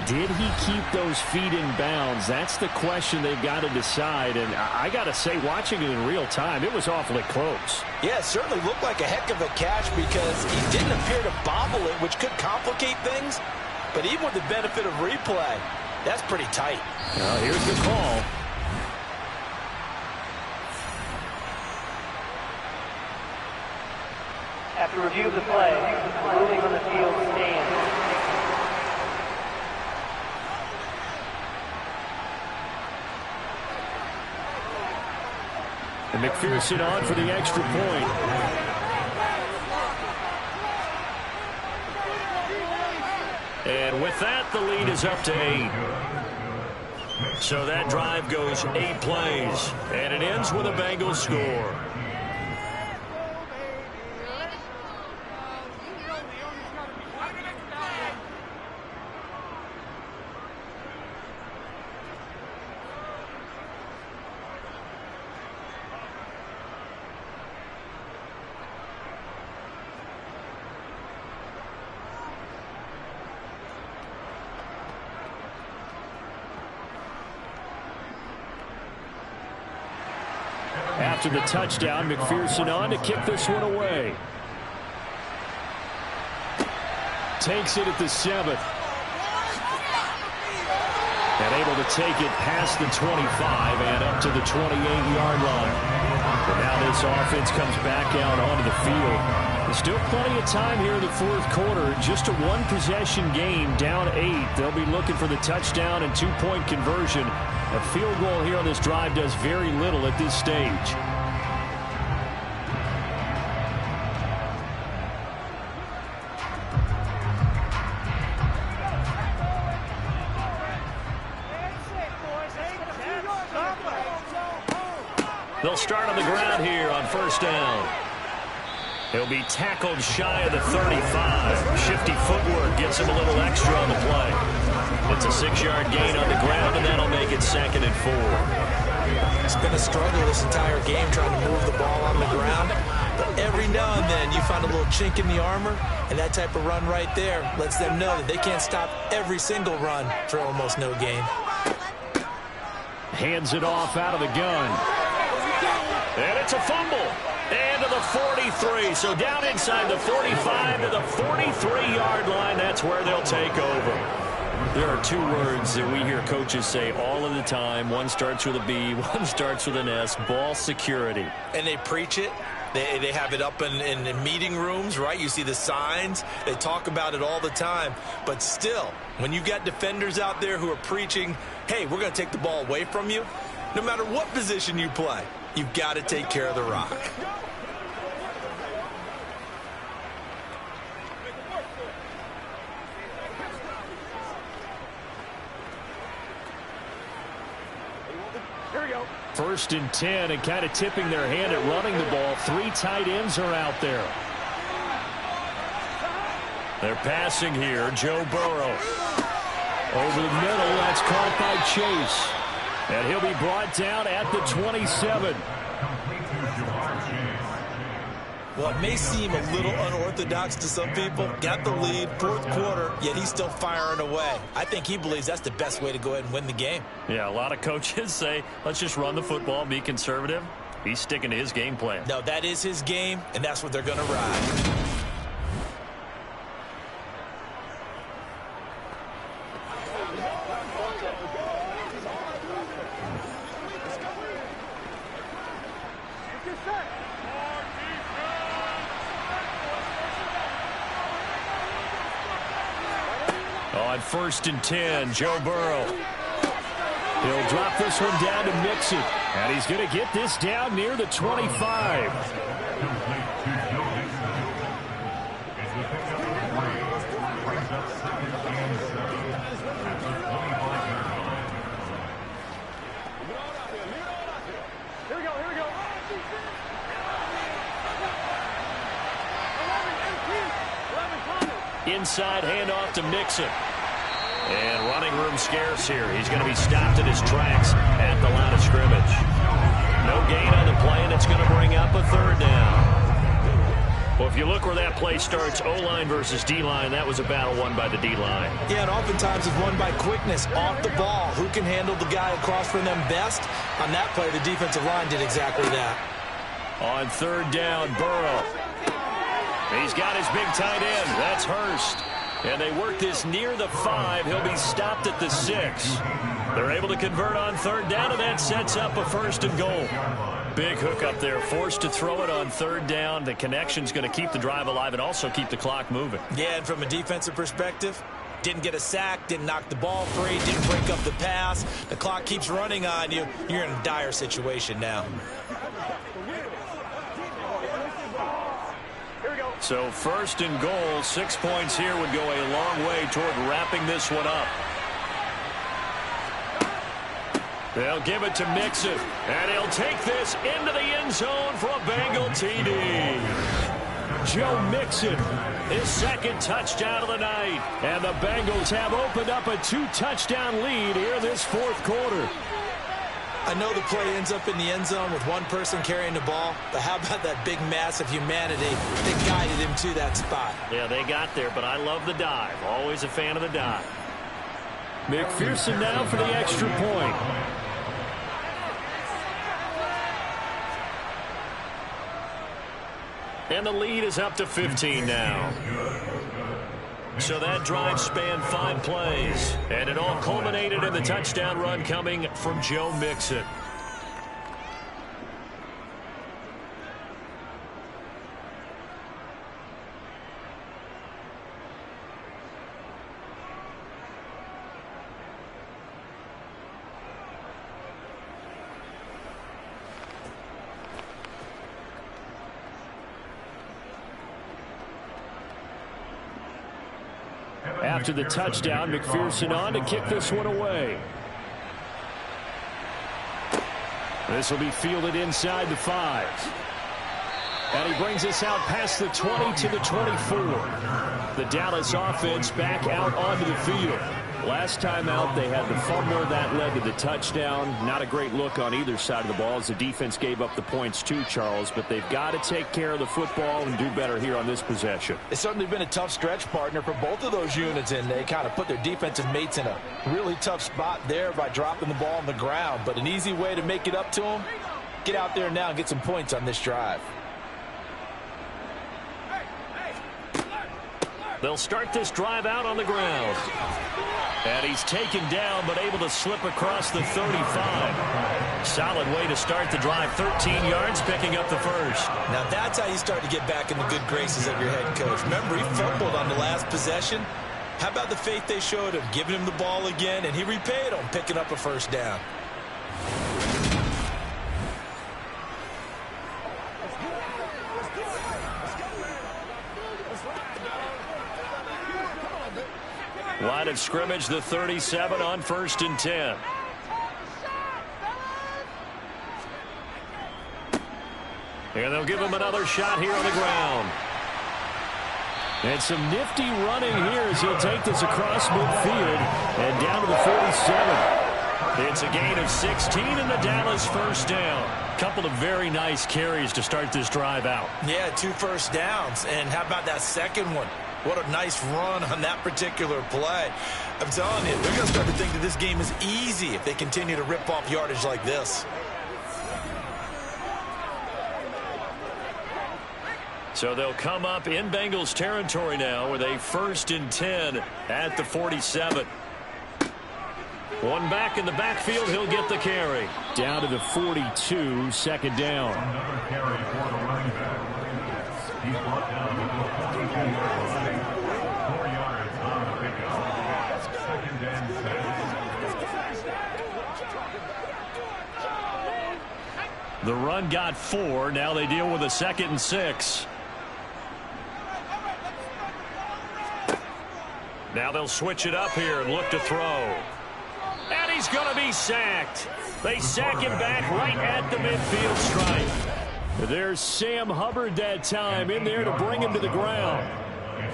Did he keep those feet in bounds? That's the question they've got to decide. And I got to say, watching it in real time, it was awfully close. Yeah, it certainly looked like a heck of a catch because he didn't appear to bobble it, which could complicate things. But even with the benefit of replay, that's pretty tight. Well, here's the call. After review of the play, the ruling on the field stands. And McPherson on for the extra point. And with that, the lead is up to 8. So that drive goes 8 plays, and it ends with a Bengals score. After the touchdown, McPherson on to kick this one away. Takes it at the 7th. And able to take it past the 25 and up to the 28-yard line. And now this offense comes back out onto the field. There's still plenty of time here in the fourth quarter. Just a one-possession game, down 8. They'll be looking for the touchdown and two-point conversion. A field goal here on this drive does very little at this stage. They'll start on the ground here on first down. He'll be tackled shy of the 35. Shifty footwork gets him a little extra on the play. It's a 6-yard gain on the ground, and that'll make it 2nd and 4. It's been a struggle this entire game trying to move the ball on the ground. But every now and then you find a little chink in the armor, and that type of run right there lets them know that they can't stop every single run for almost no gain. Hands it off out of the gun. And it's a fumble. And to the 43. So down inside the 45 to the 43-yard line. That's where they'll take over. There are 2 words that we hear coaches say all of the time. One starts with a B, one starts with an S. Ball security. And they preach it. They have it up in meeting rooms, right? You see the signs. They talk about it all the time. But still, when you've got defenders out there who are preaching, hey, we're going to take the ball away from you, no matter what position you play, you've got to take care of the rock. Here we go. 1st and 10, and kind of tipping their hand at running the ball. 3 tight ends are out there. They're passing here. Joe Burrow. Over the middle, that's caught by Chase. And he'll be brought down at the 27. Well, it may seem a little unorthodox to some people. Got the lead, 4th quarter, yet he's still firing away. I think he believes that's the best way to go ahead and win the game. Yeah, a lot of coaches say, let's just run the football, be conservative. He's sticking to his game plan. No, that is his game, and that's what they're going to ride. On 1st and 10, Joe Burrow. He'll drop this one down to Mixon. And he's going to get this down near the 25. Here we go. Inside handoff to Mixon. And running room scarce here. He's going to be stopped in his tracks at the line of scrimmage. No gain on the play, and it's going to bring up a 3rd down. Well, if you look where that play starts, O-line versus D-line, that was a battle won by the D-line. Yeah, and oftentimes it's won by quickness off the ball. Who can handle the guy across from them best? On that play, the defensive line did exactly that. On 3rd down, Burrow. He's got his big tight end. That's Hurst. And they work this near the 5. He'll be stopped at the 6. They're able to convert on third down, and that sets up a 1st and goal. Big hook up there, forced to throw it on third down. The connection's going to keep the drive alive and also keep the clock moving. Yeah, and from a defensive perspective, didn't get a sack, didn't knock the ball free, didn't break up the pass. The clock keeps running on you. You're in a dire situation now. So 1st and goal, 6 points here would go a long way toward wrapping this one up. They'll give it to Mixon, and he'll take this into the end zone for a Bengal TD. Joe Mixon, his 2nd touchdown of the night. And the Bengals have opened up a 2-touchdown lead here in this 4th quarter. I know the play ends up in the end zone with one person carrying the ball, but how about that big mass of humanity that guided him to that spot? Yeah, they got there, but I love the dive. Always a fan of the dive. McPherson now for the extra point. And the lead is up to 15 now. So that drive spanned 5 plays. And it all culminated in the touchdown run coming from Joe Mixon. After the touchdown, McPherson on to kick this one away. This will be fielded inside the 5. And he brings us out past the 20 to the 24. The Dallas offense back out onto the field. Last time out, they had the fumble that led to the touchdown. Not a great look on either side of the ball as the defense gave up the points too, Charles. But they've got to take care of the football and do better here on this possession. It's certainly been a tough stretch, partner, for both of those units, and they kind of put their defensive mates in a really tough spot there by dropping the ball on the ground. But an easy way to make it up to them, get out there now and get some points on this drive. They'll start this drive out on the ground. And he's taken down, but able to slip across the 35. Solid way to start the drive. 13 yards, picking up the 1st. Now that's how you start to get back in the good graces of your head coach. Remember, he fumbled on the last possession. How about the faith they showed him, giving him the ball again, and he repaid them, picking up a 1st down. Line of scrimmage, the 37 on 1st and 10. And they'll give him another shot here on the ground. And some nifty running here as he'll take this across midfield and down to the 47. It's a gain of 16 and the Dallas 1st down. Couple of very nice carries to start this drive out. Yeah, 2 first downs. And how about that second one? What a nice run on that particular play. I'm telling you, they're going to start to think that this game is easy if they continue to rip off yardage like this. So they'll come up in Bengals territory now with a 1st and 10 at the 47. One back in the backfield, he'll get the carry. Down to the 42, 2nd down. Another carry for the running back. He's brought down to the 4 yards on the pickup. 2nd and 7. The run got 4. Now they deal with a 2nd and 6. Now they'll switch it up here and look to throw. And he's going to be sacked. They sack him back right at the midfield stripe. There's Sam Hubbard that time in there to bring him to the ground.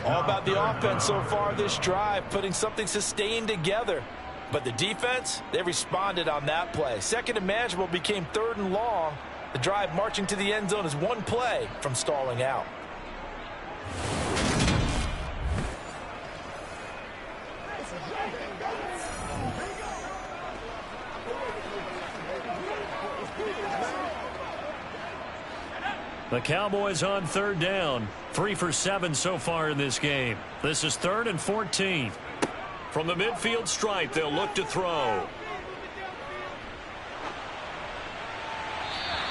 All about the offense so far this drive, putting something sustained together. But the defense, they responded on that play. 2nd and manageable became 3rd and long. The drive marching to the end zone is one play from stalling out. The Cowboys on third down. 3 for 7 so far in this game. This is 3rd and 14. From the midfield stripe, they'll look to throw.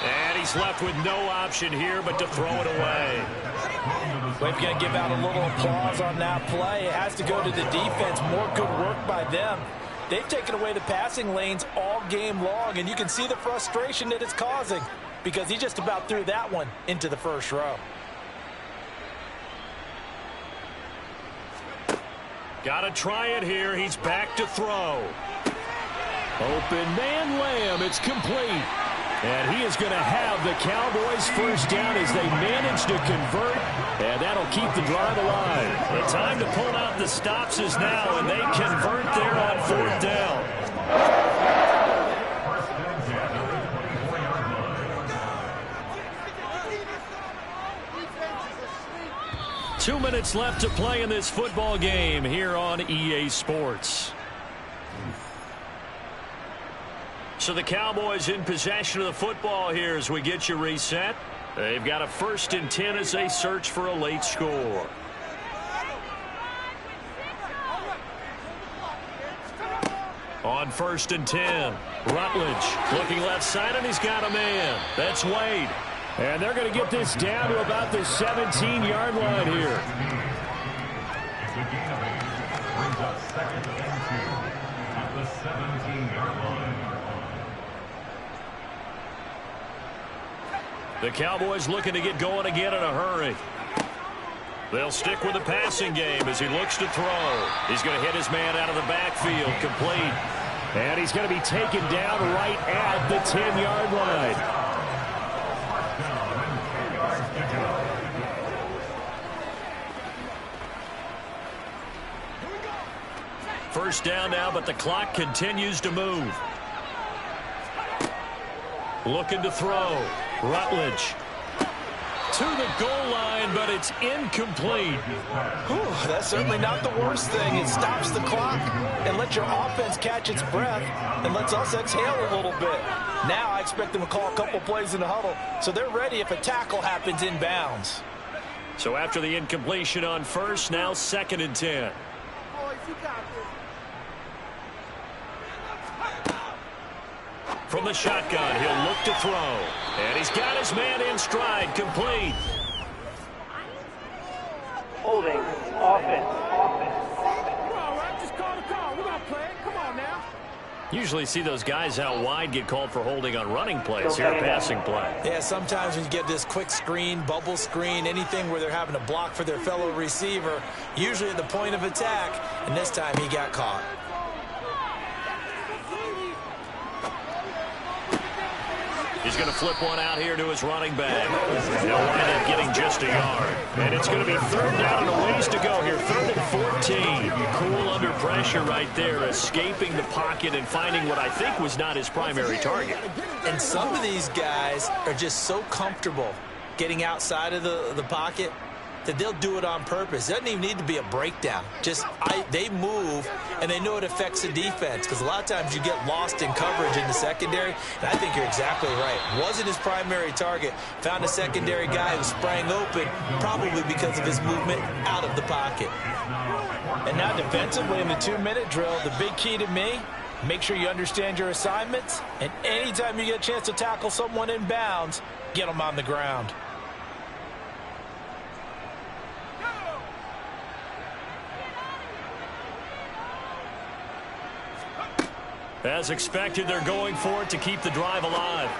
And he's left with no option here but to throw it away. We've got to give out a little applause on that play. It has to go to the defense. More good work by them. They've taken away the passing lanes all game long, and you can see the frustration that it's causing because he just about threw that one into the first row. Got to try it here. He's back to throw. Open man Lamb. It's complete. And he is going to have the Cowboys first down as they manage to convert. And that'll keep the drive alive. The time to pull out the stops is now, and they convert there on 4th down. 2 minutes left to play in this football game here on EA Sports. So the Cowboys in possession of the football here as we get you reset. They've got a 1st and 10 as they search for a late score. On 1st and 10, Rutledge looking left side, and he's got a man. That's Wade. And they're going to get this down to about the 17-yard line here. The gain of 8 brings up 2nd and 2 at the 17-yard line. The Cowboys looking to get going again in a hurry. They'll stick with the passing game as he looks to throw. He's going to hit his man out of the backfield, complete. And he's going to be taken down right at the 10-yard line. First down now, but the clock continues to move. Looking to throw. Rutledge to the goal line, but it's incomplete. Whew, that's certainly not the worst thing. It stops the clock and lets your offense catch its breath and lets us exhale a little bit. Now I expect them to call a couple plays in the huddle so they're ready if a tackle happens inbounds. So after the incompletion on 1st, now 2nd and 10. From the shotgun, he'll look to throw. And he's got his man in stride, complete. Holding, offense. Come on, Rap, just call the call. We're going to play it. Come on now. Usually see those guys out wide get called for holding on running plays here, passing play. Yeah, sometimes when you get this quick screen, bubble screen, anything where they're having to block for their fellow receiver, usually at the point of attack, and this time he got caught. He's going to flip one out here to his running back. He'll wind up getting just a yard. And it's going to be 3rd down and a ways to go here. 3rd and 14. Cool under pressure right there, escaping the pocket and finding what I think was not his primary target. And some of these guys are just so comfortable getting outside of the pocket that they'll do it on purpose. It doesn't even need to be a breakdown. They move, and they know it affects the defense because a lot of times you get lost in coverage in the secondary, and I think you're exactly right. Wasn't his primary target. Found a secondary guy who sprang open, probably because of his movement out of the pocket. And now defensively in the 2-minute drill, the big key to me, make sure you understand your assignments, and anytime you get a chance to tackle someone in bounds, get them on the ground. As expected, they're going for it to keep the drive alive.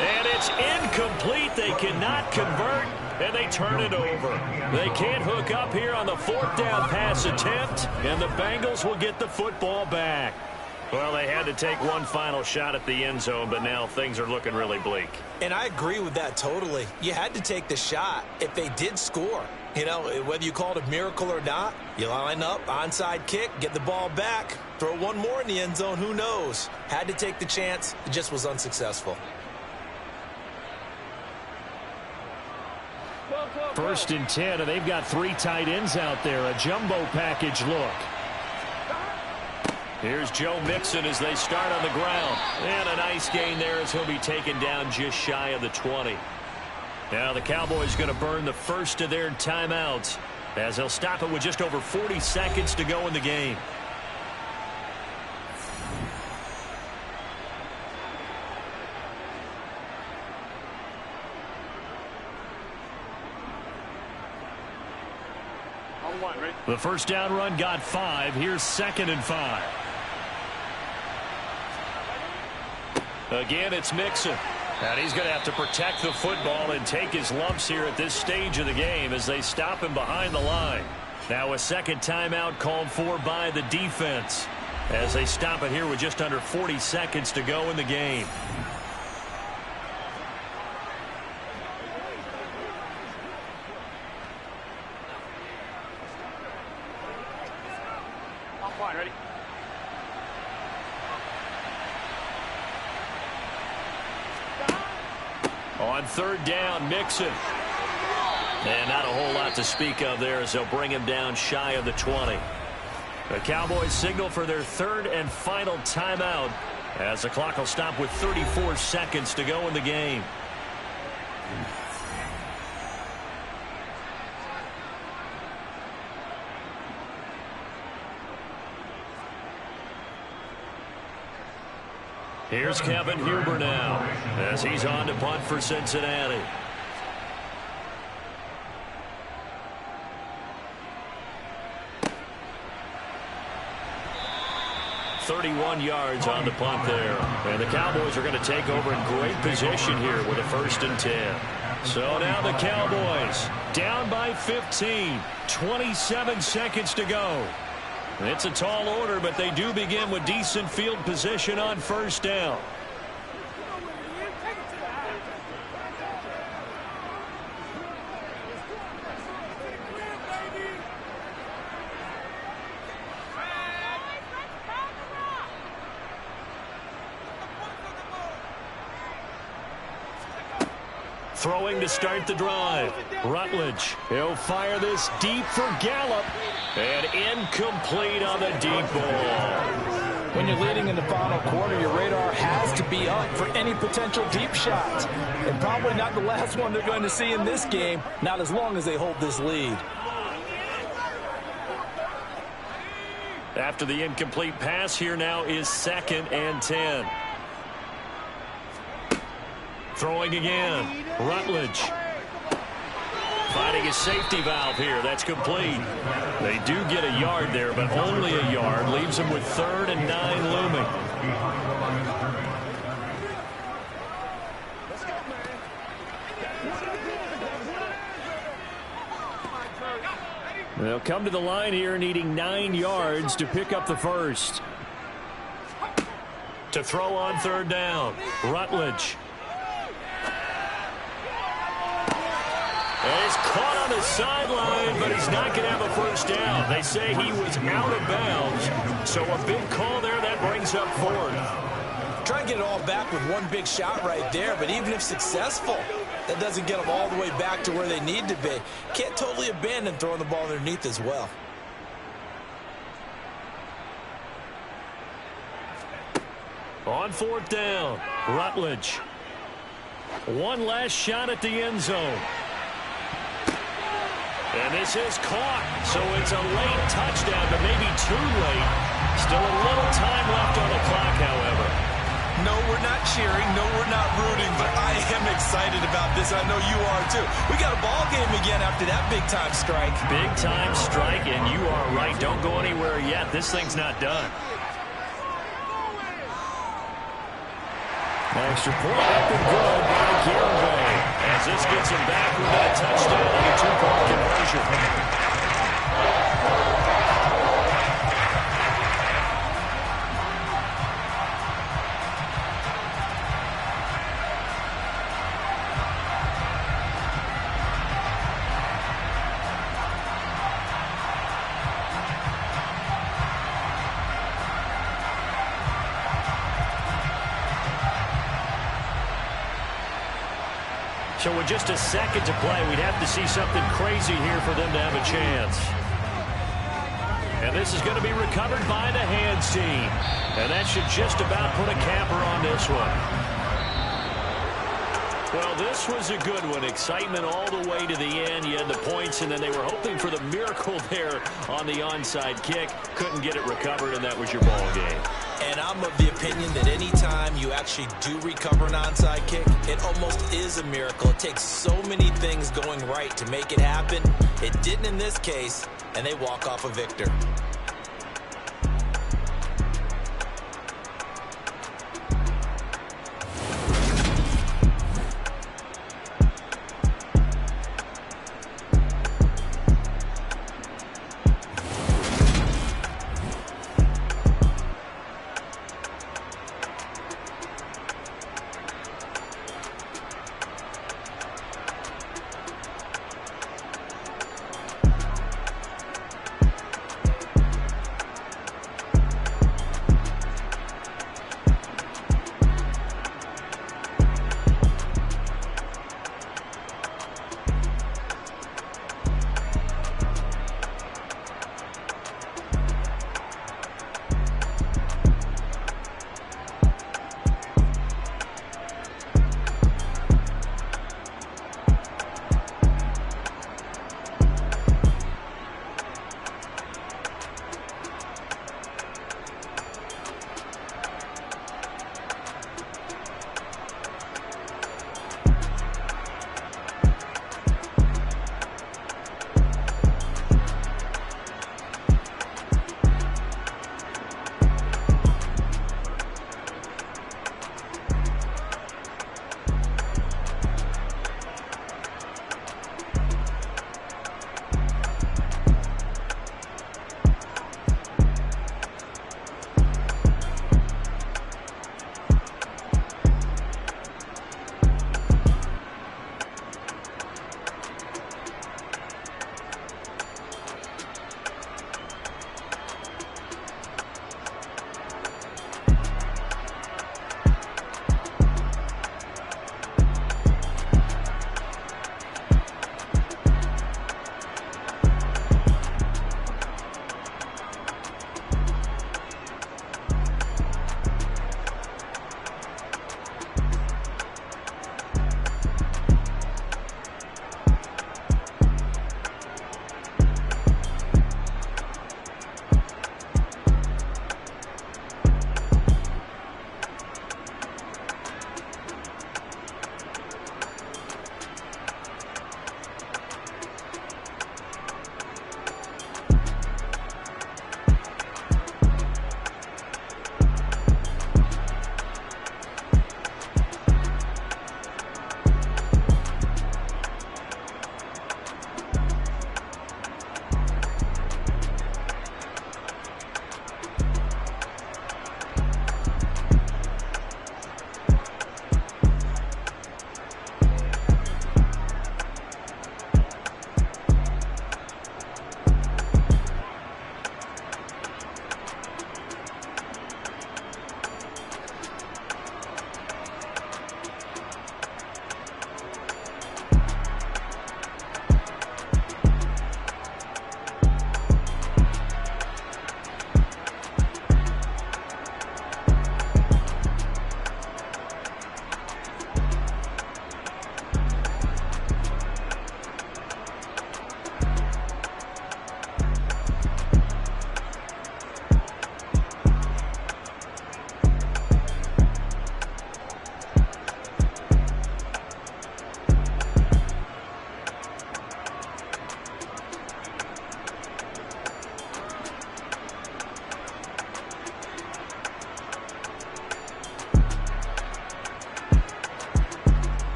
And it's incomplete. They cannot convert, and they turn it over. They can't hook up here on the 4th down pass attempt, and the Bengals will get the football back. Well, they had to take one final shot at the end zone, but now things are looking really bleak. And I agree with that totally. You had to take the shot if they did score. You know, whether you call it a miracle or not, you line up, onside kick, get the ball back, throw one more in the end zone, who knows? Had to take the chance, it just was unsuccessful. 1st and 10, and they've got 3 tight ends out there, a jumbo package look. Here's Joe Mixon as they start on the ground. And a nice gain there as he'll be taken down just shy of the 20. Now the Cowboys going to burn the first of their timeouts as they'll stop it with just over 40 seconds to go in the game. The first down run got 5. Here's 2nd and 5. Again, it's Mixon. And he's going to have to protect the football and take his lumps here at this stage of the game as they stop him behind the line. Now a second timeout called for by the defense as they stop it here with just under 40 seconds to go in the game. Ready? On 3rd down, Mixon. And not a whole lot to speak of there as they'll bring him down shy of the 20. The Cowboys signal for their 3rd and final timeout as the clock will stop with 34 seconds to go in the game. Here's Kevin Huber now as he's on to punt for Cincinnati. .31 yards on the punt there. And the Cowboys are going to take over in great position here with a 1st and 10. So now the Cowboys down by 15. 27 seconds to go. It's a tall order, but they do begin with decent field position on 1st down. Throwing to start the drive. Rutledge. He'll fire this deep for Gallup. And incomplete on the deep ball. When you're leading in the final quarter, your radar has to be up for any potential deep shots. And probably not the last one they're going to see in this game, not as long as they hold this lead. After the incomplete pass, here now is 2nd and 10. Throwing again. Rutledge. Finding a safety valve here. That's complete. They do get a yard there, but only a yard. Leaves them with 3rd and 9 looming. They'll come to the line here needing 9 yards to pick up the first. To throw on 3rd down. Rutledge. And he's caught on the sideline, but he's not going to have a first down. They say he was out of bounds. So a big call there that brings up 4th. Try and get it all back with one big shot right there, but even if successful, that doesn't get them all the way back to where they need to be. Can't totally abandon throwing the ball underneath as well. On 4th down, Rutledge. One last shot at the end zone. And this is caught, so it's a late touchdown, but maybe too late. Still a little time left on the clock, however. No, we're not cheering. No, we're not rooting, but I am excited about this. I know you are, too. We got a ball game again after that big-time strike. Big-time strike, and you are right. Don't go anywhere yet. This thing's not done. Extra point up and good by Gilbert. As this gets him back with a touchdown and a 2-point conversion. So with just a second to play, we'd have to see something crazy here for them to have a chance. And this is going to be recovered by the hands team. And that should just about put a capper on this one. Well, this was a good one. Excitement all the way to the end. You had the points, and then they were hoping for the miracle there on the onside kick. Couldn't get it recovered, and that was your ball game. And I'm of the opinion that anytime you actually do recover an onside kick, it almost is a miracle. It takes so many things going right to make it happen. It didn't in this case, and they walk off a victor.